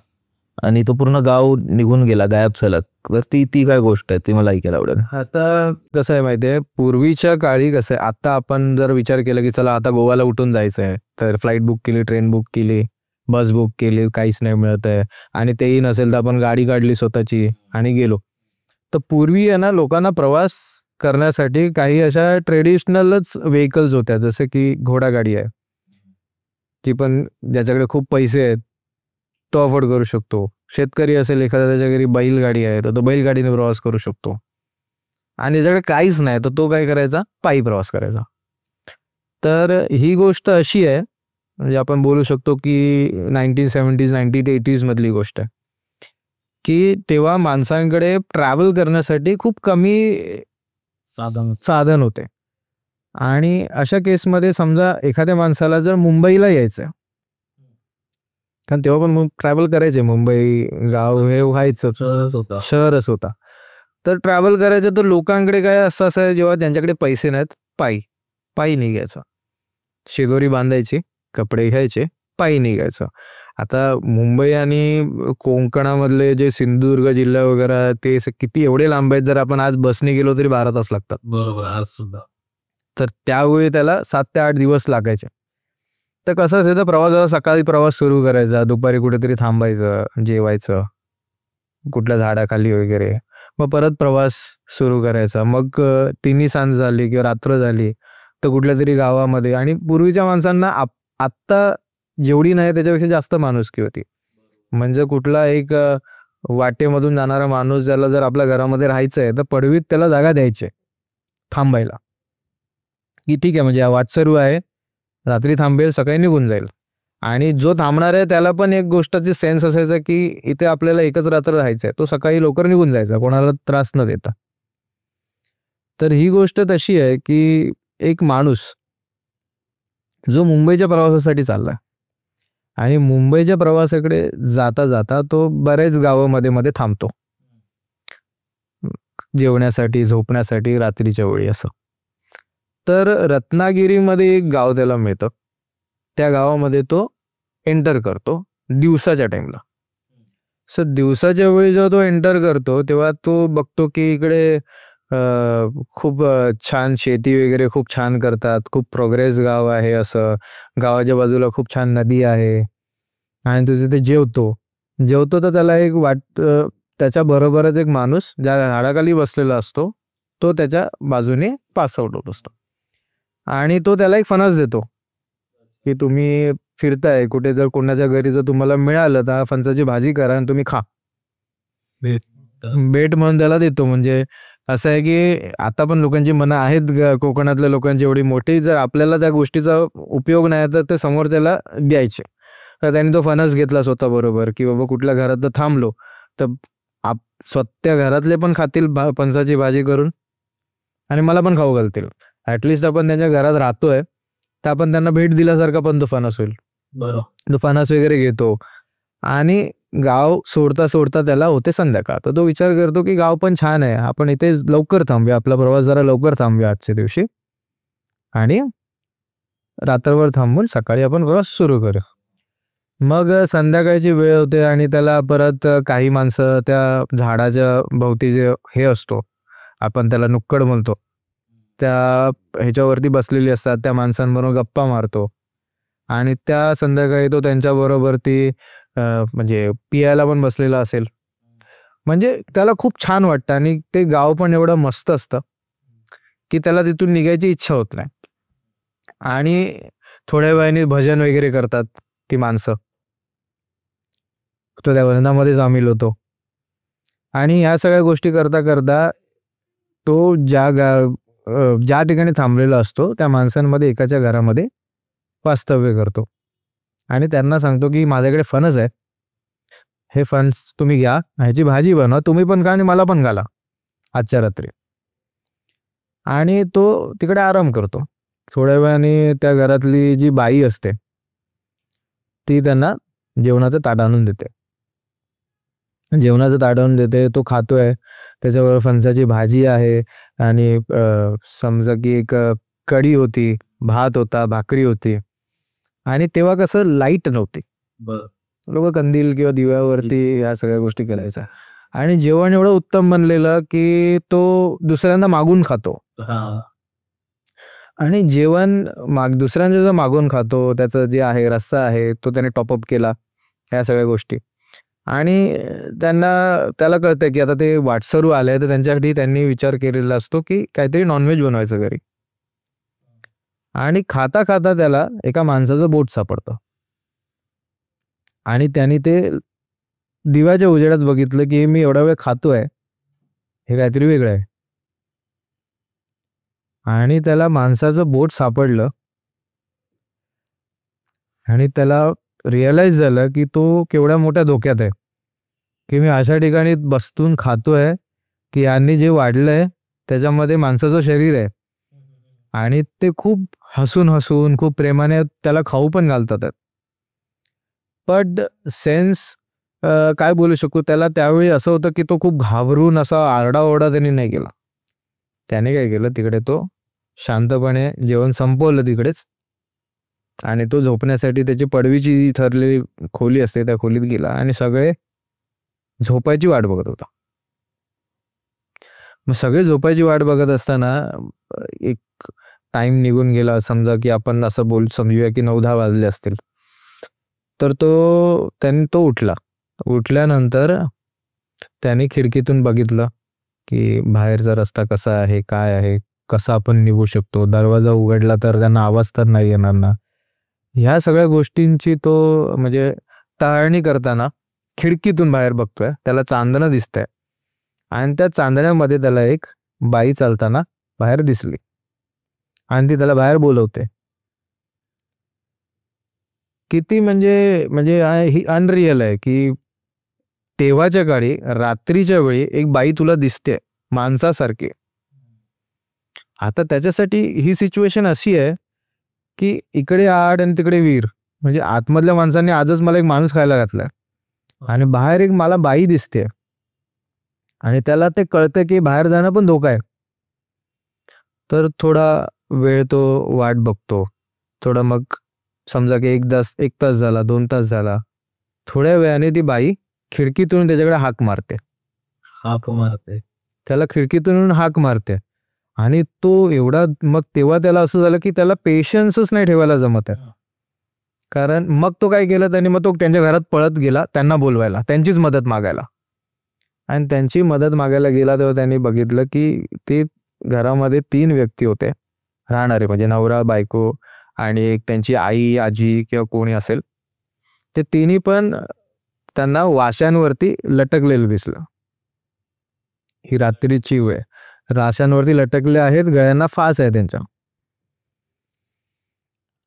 आणि तो पूर्ण गाव निघून गेला, गायब झाला. तर ती ती काय गोष्ट आहे, ती मला ऐकायला आवडेल. आता कसं आहे माहितीये, पूर्वीच्या काळी कसं आहे, आता आपण जर विचार केला की चला आता गोव्याला उठून जायचं आहे, तर फ्लाईट बुक केली, ट्रेन बुक केली, बस बुक केली, काहीच नाही मिळत आहे, आणि तेही नसेल तर आपण गाडी काढली स्वतःची आणि गेलो. तर पूर्वी आहे ना, लोकांना प्रवास करण्यासाठी काही अशा ट्रेडिशनलच व्हेकल्स होत्या, जसं की घोडागाडी आहे, ती पण ज्याच्याकडे खूप पैसे आहेत तो अफोर्ड करू शकतो. शेतकरी असेल एखादा, त्याच्या घरी बैलगाडी आहे तर तो बैलगाडीने प्रवास करू शकतो. आणि ज्याच्याकडे काहीच नाही तर तो काय करायचा, पायी प्रवास करायचा. तर ही गोष्ट अशी आहे, म्हणजे आपण बोलू शकतो की 1970s 1980s मधली गोष्ट आहे, की तेव्हा माणसांकडे ट्रॅव्हल करण्यासाठी खूप कमी साधन होते. आणि अशा केसमध्ये समजा एखाद्या माणसाला जर मुंबईला यायचं, कारण तेव्हा पण ट्रॅव्हल करायचे, मुंबई गाव हे व्हायचं शहरच होता, तर ट्रॅव्हल करायचं तर लोकांकडे काय असं असायचं, जेव्हा त्यांच्याकडे पैसे नाहीत पायी निघायचं, शिदोरी बांधायची, कपडे घ्यायचे, पायी निघायचं. आता मुंबई आणि कोकणामधले जे सिंधुदुर्ग जिल्हा वगैरे ते किती एवढे लांब आहेत, जर आपण आज बसने गेलो तरी 12 तास लागतात. बरोबर, आज सुद्धा. तर त्यावेळी त्याला 7 ते 8 दिवस लागायचे. तर कसं असायचं, प्रवासाला सकाळी प्रवास सुरू करायचा, दुपारी कुठेतरी थांबायचं, जेवायचं कुठल्या झाडाखाली वगैरे, मग परत प्रवास सुरू करायचा. मग तिन्ही सांज झाली किंवा रात्र झाली तर कुठल्या तरी गावामध्ये. आणि पूर्वीच्या माणसांना आत्ता जेवढी नाही त्याच्यापेक्षा जास्त माणुसकी होती. म्हणजे कुठला एक वाटेमधून जाणारा माणूस, ज्याला जर आपल्या घरामध्ये राहायचं आहे तर पडवीत त्याला जागा द्यायची थांबायला, की ठीक आहे म्हणजे हा वाट सर्व आहे, रात्री थांबेल, सकाळी निघून जाईल. आणि जो थांबणार आहे त्याला पण एक गोष्टाची सेन्स असायचा की इथे आपल्याला एकच रात्र राहायचं आहे, तो सकाळी लवकर निघून जायचा, कोणाला त्रास न देता. तर ही गोष्ट तशी आहे की एक माणूस जो मुंबईच्या प्रवासासाठी चाललाय आणि मुंबईच्या प्रवासाकडे जाता जाता तो बरेच गावामध्ये मध्ये थांबतो, जेवण्यासाठी, झोपण्यासाठी, रात्रीच्या वेळी असं. तर रत्नागिरीमध्ये एक गाव त्याला मिळतं, त्या गावामध्ये तो एंटर करतो दिवसाच्या टाइमला. सो दिवसाच्या वेळी जेव्हा तो एंटर करतो तेव्हा तो बघतो की इकडे खूप छान शेती वगैरे खूप छान करतात, खूप प्रोग्रेस गाव आहे असं. गावाच्या बाजूला खूप छान नदी आहे आणि तो तिथे जेवतो तर त्याला एक त्याच्या बरोबरच एक माणूस ज्या झाडाखाली बसलेला असतो तो त्याच्या बाजूने पास आउट होत असतो. आणि तो त्याला एक फणस देतो की तुम्ही फिरताय कुठे, जर कोणाच्या घरी जर तुम्हाला मिळालं तर फणसाची भाजी करा आणि तुम्ही खा, भेट म्हणून त्याला देतो. म्हणजे असं आहे की आता पण लोकांची मनं आहेत कोकणातल्या लोकांची एवढी मोठी, जर आपल्याला त्या गोष्टीचा उपयोग नाही तर ते समोर त्याला द्यायचे. तर त्याने तो फणस घेतला स्वतः बरोबर, की बाबा कुठल्या घरात जर थांबलो तर स्वतः घरातले पण खातील फणसाची भाजी करून आणि मला पण खाऊ घालतील. ॲटलिस्ट आपण त्यांच्या घरात राहतोय तर आपण त्यांना भेट दिल्यासारखा पण तो फणस होईल. तो फणस वगैरे घेतो आणि गाव सोडता सोडता त्याला होते संध्याकाळ. तर तो विचार करतो की गाव पण छान आहे, आपण इथे लवकर थांबूया, आपला प्रवास जरा लवकर थांबूया आजच्या दिवशी आणि रात्रभर थांबून सकाळी आपण प्रवास सुरू करू. मग संध्याकाळची वेळ होते आणि त्याला परत काही माणसं त्या झाडाच्या भोवती जे हे असतो, आपण त्याला नुक्कड म्हणतो, त्या ह्याच्यावरती बसलेली असतात, त्या माणसांबरोबर गप्पा मारतो. आणि त्या संध्याकाळी तो त्यांच्याबरोबर ती म्हणजे पियायला पण बसलेला असेल. म्हणजे त्याला खूप छान वाटतं आणि ते गाव पण एवढं मस्त असतं की त्याला तिथून निघायची इच्छा होत नाही. आणि थोड्या वेळाने भजन वगैरे करतात ती माणसं, तो त्या भजनामध्ये सामील होतो. आणि ह्या सगळ्या गोष्टी करता करता तो ज्या ठिकाणी थांबलेला असतो त्या माणसांमध्ये एकाच्या घरामध्ये वास्तव्य करतो आणि त्यांना सांगतो की माझ्याकडे फणस आहे, हे फणस तुम्ही घ्या, ह्याची भाजी बनवा, तुम्ही पण खा आणि मला पण घाला आजच्या रात्री. आणि तो तिकडे आराम करतो. थोड्या वेळाने त्या घरातली जी बाई असते ती त्यांना जेवणाचं ताट आणून देते. तो खातोय, त्याच्याबरोबर फणसाची भाजी आहे आणि समजा की एक कढी होती, भात होता, भाकरी होती. आणि तेव्हा कसं लाईट नव्हती, लोक कंदील किंवा दिव्यावरती ह्या सगळ्या गोष्टी करायच्या. आणि जेवण एवढं उत्तम बनलेलं की तो दुसऱ्यांदा मागून खातो. आणि जेवण दुसऱ्यांच्या जर मागून खातो, त्याचं जे आहे रस्सा आहे तो त्याने टॉपअप केला ह्या सगळ्या गोष्टी. आणि त्याला कळतंय की आता ते वाटसरू आले, तर त्यांच्यासाठी त्यांनी विचार केलेला असतो की काहीतरी नॉनव्हेज बनवायचं घरी. आणि खाता खाता त्याला एका माणसाचं बोट सापडतं. आणि त्यांनी ते दिव्याच्या उजेडात बघितलं की मी एवढा वेळ खातोय, हे काहीतरी वेगळं आहे. आणि त्याला माणसाचं बोट सापडलं आणि त्याला रिअलाइज झालं की तो केवढ्या मोठ्या धोक्यात आहे, की मी अशा ठिकाणी बसून खातोय की यांनी जे वाढलंय त्याच्यामध्ये माणसाचं शरीर आहे. आणि ते खूप हसून हसून खूप प्रेमाने त्याला खाऊ पण घालतात. बट सेन्स काय बोलू शकू, त्याला त्यावेळी असं होतं की तो खूप घाबरून असा आरडाओरडा त्यांनी नाही केला. त्याने काय केलं, तिकडे तो शांतपणे जेवण संपवलं तिकडेच. आणि तो झोपण्यासाठी त्याची पडवीची ठरलेली खोली असते त्या खोलीत गेला आणि सगळे झोपायची वाट बघत होता. मग सगळे झोपायची वाट बघत असताना एक टाइम निघून गेला, समजा की आपण असं समजूया की 9-10 वाजले असतील. तर तो उठला. उठल्यानंतर त्याने खिडकीतून बघितलं की बाहेरचा रस्ता कसा आहे, काय आहे, कसा आपण निघू शकतो, दरवाजा उघडला तर त्यांना आवाज तर नाही येणार ना. ह्या सगळ्या गोष्टींची तो म्हणजे टाळणी करताना खिडकीतून बाहेर बघतोय. त्याला चांदणं दिसतंय आणि त्या चांदण्यामध्ये त्याला एक बाई चालताना बाहेर दिसली आणि ती त्याला बाहेर बोलवते. किती म्हणजे ही अनरिअल आहे की तेव्हाच्या काळी रात्रीच्या वेळी एक बाई तुला दिसते माणसासारखी. आता त्याच्यासाठी ही सिच्युएशन अशी आहे की इकडे आड आणि तिकडे वीर, म्हणजे आतमधल्या माणसांनी आजच मला एक माणूस खायला घातलाय आणि बाहेर एक मला बाई दिसते. आणि त्याला ते कळतं की बाहेर जाणं पण धोका आहे. तर थोडा वेळ तो वाट बघतो. थोडा मग समजा की 1 तास झाला, 2 तास झाला. थोड्या वेळाने ती बाई खिडकीतून त्याच्याकडे हाक मारते. त्याला खिडकीतून हाक मारते आणि तो एवढा, मग तेव्हा त्याला असं झालं की त्याला पेशन्सच नाही ठेवायला जमत आहे. कारण मग तो काय केलं त्याने, मग तो त्यांच्या घरात पळत गेला त्यांना बोलवायला, त्यांचीच मदत मागायला. आणि त्यांची मदत मागायला गेला तेव्हा त्यांनी बघितलं की ते घरामध्ये 3 व्यक्ती होते राहणारे, म्हणजे नवरा, बायको आणि एक त्यांची आई, आजी किंवा कोणी असेल. ते तिन्ही पण त्यांना वाशांवरती लटकलेलं दिसलं. ही रात्रीची वेळ, राशांवरती लटकले आहेत, गळ्यांना फास आहे त्यांच्या.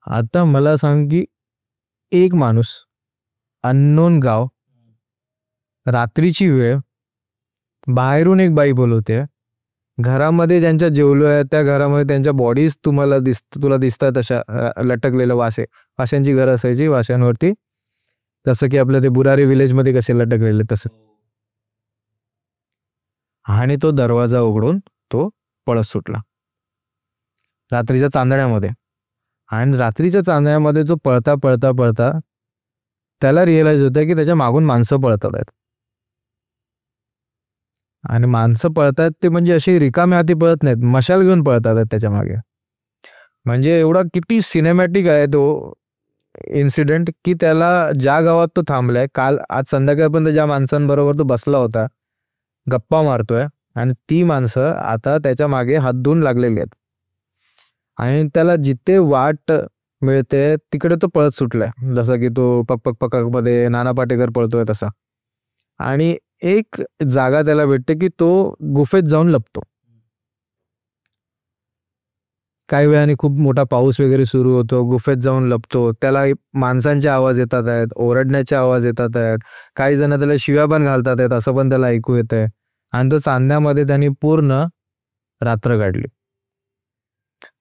आता मला सांग की एक माणूस, अननोन गाव, रात्रीची वेळ, बाहेरून एक बाई बोलवते. घरामध्ये ज्यांच्या जेवलोय त्या घरामध्ये त्यांच्या बॉडीज तुला दिसतात अशा लटकलेल्या वाशांची घरं असायची वाशांवरती, जसं की आपल्या ते बुरारी विलेजमध्ये कसे लटकलेले तसं. आणि तो दरवाजा उघडून तो पळत सुटला रात्रीच्या चांदण्यामध्ये. आणि रात्रीच्या चांदण्यामध्ये तो पळता पळता पळता त्याला रिअलाइज होतं की त्याच्या मागून माणसं पळतात आहेत. आणि माणसं पळतात ते म्हणजे अशी रिकाम्या हाती पळत नाहीत, मशाल घेऊन पळतात त्याच्या मागे. म्हणजे एवढा किती सिनेमॅटिक आहे तो इन्सिडेंट की त्याला ज्या गावात तो थांबलाय, आज संध्याकाळपर्यंत ज्या माणसांबरोबर तो बसला होता, गप्पा मारतोय, आणि ती माणसं आता त्याच्या मागे हात धुवून लागलेली आहेत. आणि त्याला जिथे वाट मिळते तिकडे तो पळत सुटलाय, जसं की तो पक पक पकक मध्ये नाना पाटेकर पळतोय तसा. आणि एक जागा त्याला भेटते की तो गुफेत जाऊन लपतो. काही वेळाने खूप मोठा पाऊस वगैरे सुरू होतो, गुफेत जाऊन लपतो. त्याला माणसांचे आवाज येतात आहेत, ओरडण्याचे आवाज येतात आहेत, काही जण त्याला शिव्या पण घालतात आहेत असं पण त्याला ऐकू येत आहे. आणि तो चांदण्यामध्ये त्यांनी पूर्ण रात्र काढली.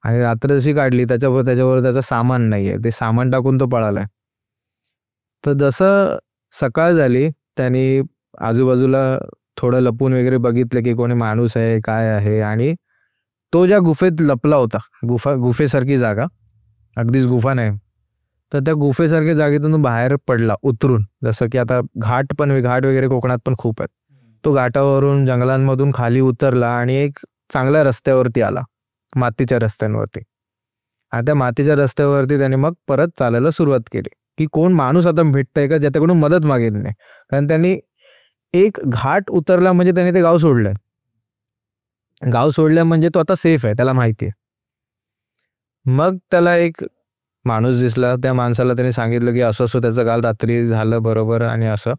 आणि रात्र जशी काढली त्याच्यावर त्याचं सामान नाहीये, ते सामान टाकून तो पळालाय. तर जसं सकाळ झाली त्यांनी आजूबाजूला थोडं लपून वगैरे बघितलं की कोणी माणूस आहे काय आहे. आणि तो ज्या गुफेत लपला होता, गुफेसारखी जागा, अगदीच गुफा नाही, तर त्या गुफेसारख्या जागेतून बाहेर पडला उतरून, जसं की आता घाट वगैरे कोकणात पण खूप आहेत. तो घाटावरून जंगलांमधून खाली उतरला आणि एक चांगल्या रस्त्यावरती आला, मातीच्या रस्त्यांवरती. आणि त्या मातीच्या रस्त्यावरती त्याने मग परत चालायला सुरुवात केली की कोण माणूस आता भेटतंय का ज्याच्याकडून मदत मागेल नाही. कारण त्यांनी एक घाट उतरला म्हणजे त्याने ते गाव सोडलंय. गाव सोडलं म्हणजे तो आता सेफ आहे, त्याला माहिती आहे. मग त्याला एक माणूस दिसला. त्या माणसाला त्याने सांगितलं की असं असं त्याचं काल रात्री झालं बरोबर आणि असं.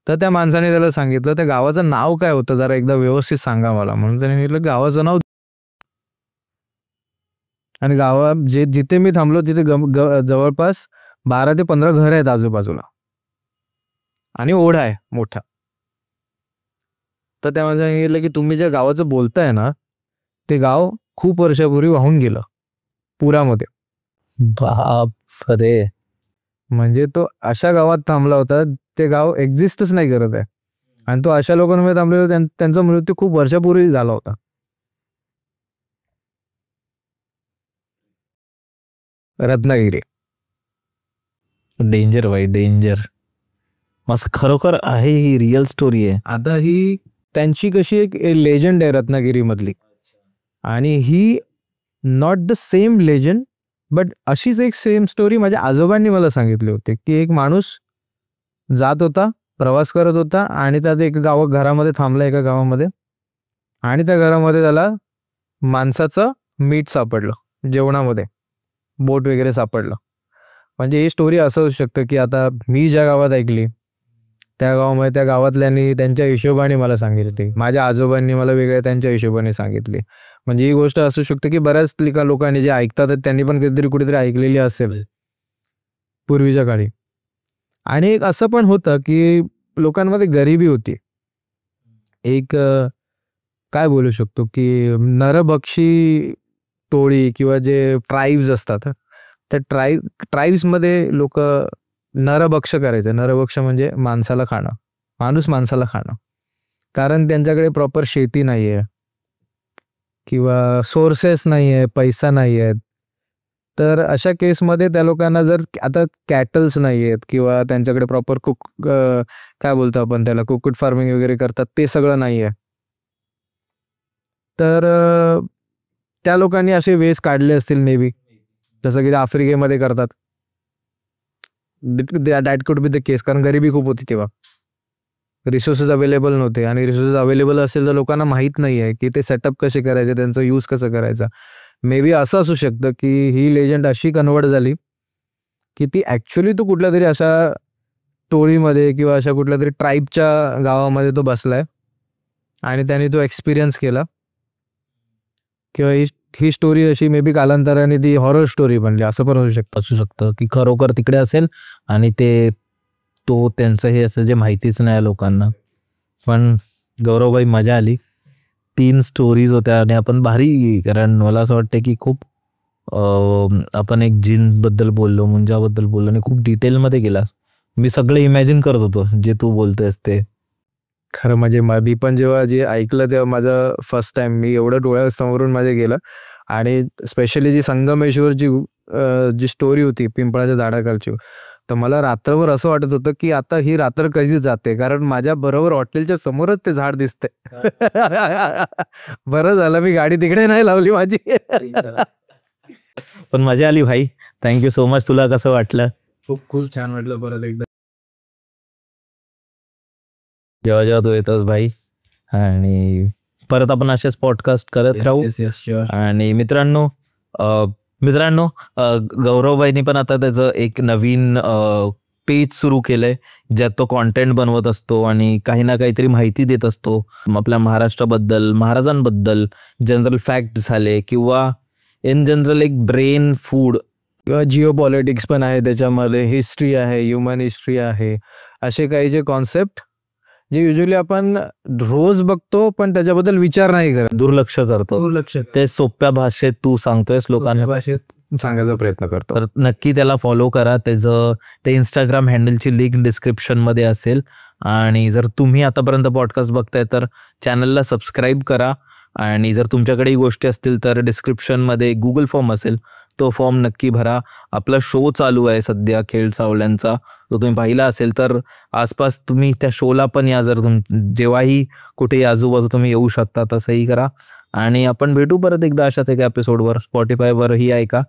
तर त्या माणसाने त्याला सांगितलं त्या गावाचं नाव काय होतं, जरा एकदा व्यवस्थित सांगा मला. म्हणून त्याने सांगितलं गावाचं नाव. आणि गावात जिथे मी थांबलो तिथे जवळपास 12 ते 15 घर आहेत आजूबाजूला आणि ओढा आहे मोठा. तर त्या माणसाने सांगितलं की तुम्ही ज्या गावाचं बोलताय ना ते गाव खूप वर्षापूर्वी वाहून गेलं पुरामध्ये. बाप रे. म्हणजे तो अशा गावात थांबला होता ते गाव एक्झिस्टच नाही करत आहे. आणि तो अशा लोकांमध्ये थांबलेला त्यांचा मृत्यू खूप वर्षापूर्वी झाला होता. रत्नागिरी. डेंजर भाई डेंजर. मस्त खरोखर आहे, ही रिअल स्टोरी आहे. आता ही त्यांची कशी एक लेजंड आहे रत्नागिरी मधली. आणि ही not the same legend but अशीच एक सेम स्टोरी माझ्या आजोबांनी मला सांगितली होती की एक माणूस जात होता, प्रवास करत होता आणि त्यात एक घरामध्ये थांबला एका गावामध्ये. आणि त्या घरामध्ये त्याला माणसाचं मीठ सापडलं, जेवणामध्ये बोट वगैरे सापडलं. म्हणजे ही स्टोरी असं होऊ शकतं की आता मी ज्या गावात ऐकली त्या गावामध्ये त्या गावातल्यांनी त्यांच्या हिशोबाने मला सांगितली, माझ्या आजोबांनी मला वेगळ्या त्यांच्या हिशोबाने सांगितली. म्हणजे ही गोष्ट असू शकते की बऱ्याच लोकांनी जे ऐकतात त्यांनी पण कधीतरी कुठेतरी ऐकलेली असेल पूर्वीच्या काळी. आणि एक असं पण होतं की लोकांमध्ये गरिबी होती. एक काय बोलू शकतो की नरभक्षी टोळी किंवा जे ट्राईब्स असतात त्या ट्राईब्समध्ये लोक नरभक्ष करायचे. नरभक्ष म्हणजे माणसाला खाणं, माणूस माणसाला खाणं. कारण त्यांच्याकडे प्रॉपर शेती नाही आहे किंवा सोर्सेस नाही आहे, पैसा नाही आहेत. तर अशा केसमध्ये त्या लोकांना जर आता कॅटल्स नाही आहेत किंवा त्यांच्याकडे प्रॉपर काय बोलतो आपण त्याला कुक्कुट फार्मिंग वगैरे करतात ते सगळं नाही आहे, तर त्या लोकांनी असे वेस काढले असतील मे बी, जसं की आफ्रिकेमध्ये करतात. दॅट कुड बी द केस. कारण गरिबी खूप होती तेव्हा, रिसोर्सेस अवेलेबल नव्हते. आणि रिसोर्सेस अवेलेबल असेल तर लोकांना माहीत नाही आहे की ते सेटअप कसे करायचे, त्यांचा यूज कसं करायचा. मे बी असं असू शकतं की ही लेजंड अशी कन्वर्ट झाली की ती ॲक्च्युली तो कुठल्या तरी अशा टोळीमध्ये किंवा अशा कुठल्या तरी ट्राईबच्या गावामध्ये तो बसलाय आणि त्याने तो एक्सपिरियन्स केला. किंवा ही स्टोरी अशी मे बी कालांतराने ती हॉरर स्टोरी बनली, असं पण असू शकतं की खरोखर तिकडे असेल आणि ते त्यांचं हे असेल जे माहितीच नाही लोकांना. पण गौरवभाई मजा आली. 3 स्टोरीज होत्या आणि आपण भारी, कारण मला असं वाटतं की खूप आपण एक जिनबद्दल बोललो, मुंजाबद्दल बोललो आणि खूप डिटेलमध्ये गेलास. मी सगळं इमॅजिन करत होतो जे तू बोलतोयस ते. खरं म्हणजे मी पण जेव्हा जे ऐकलं तेव्हा माझं फर्स्ट टाइम मी एवढं डोळ्यासमोरून माझे गेलं. आणि स्पेशली जी संगमेश्वरची जी स्टोरी होती पिंपळाच्या झाडाखालची, तर मला रात्रभर असं वाटत होतं की आता ही रात्र कधी जाते, कारण माझ्या बरोबर हॉटेलच्या समोरच ते झाड दिसते. बरं झालं मी गाडी तिकडे नाही लावली माझी. पण मजा आली भाई. Thank you so much. तुला कसं वाटलं? खूप छान वाटलं परत एकदा जेव्हा जेव्हा तू येतोस भाई. आणि परत आपण असेच पॉडकास्ट करत राहू. आणि मित्रांनो गौरवभाईनी पण आता त्याचं एक नवीन पेज सुरू केलंय ज्यात तो कॉन्टेंट बनवत असतो आणि काही ना काहीतरी माहिती देत असतो आपल्या महाराष्ट्राबद्दल, महाराजांबद्दल, जनरल फॅक्ट झाले किंवा इन जनरल एक ब्रेन फूड किंवा जिओ पॉलिटिक्स पण आहे त्याच्यामध्ये, हिस्ट्री आहे, ह्युमन हिस्ट्री आहे. असे काही जे कॉन्सेप्ट जे युजली आपण रोज बघतो पण त्याच्याबद्दल विचार नाही करत, दुर्लक्ष करतो, ते सोप्या भाषेत तू सांगतोयस लोकांना, भाषेत सांगायचा प्रयत्न करतो. तर नक्की त्याला फॉलो करा. ते इंस्टाग्राम हँडलची लिंक डिस्क्रिप्शन मध्ये असेल. आणि जर तुम्ही आतापर्यंत पॉडकास्ट बघताय तर चॅनलला सबस्क्राईब करा. आणि जर तुमच्याकडेही गोष्टी असतील तर डिस्क्रिप्शन मध्ये गुगल फॉर्म असेल, तो फॉर्म नक्की भरा. आपला शो चालू आहे सध्या खेळ सावल्यांचा, जो तुम्ही पाहिला असेल तर आसपास तुम्ही त्या शोला पण या. जर जेव्हाही कुठे आजूबाजू तुम्ही येऊ शकता तसंही करा. आणि आपण भेटू परत एकदा अशाच एका एपिसोडवर. स्पॉटिफायवरही ऐका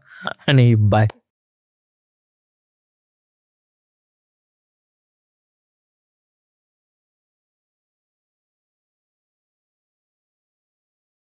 आणि बाय.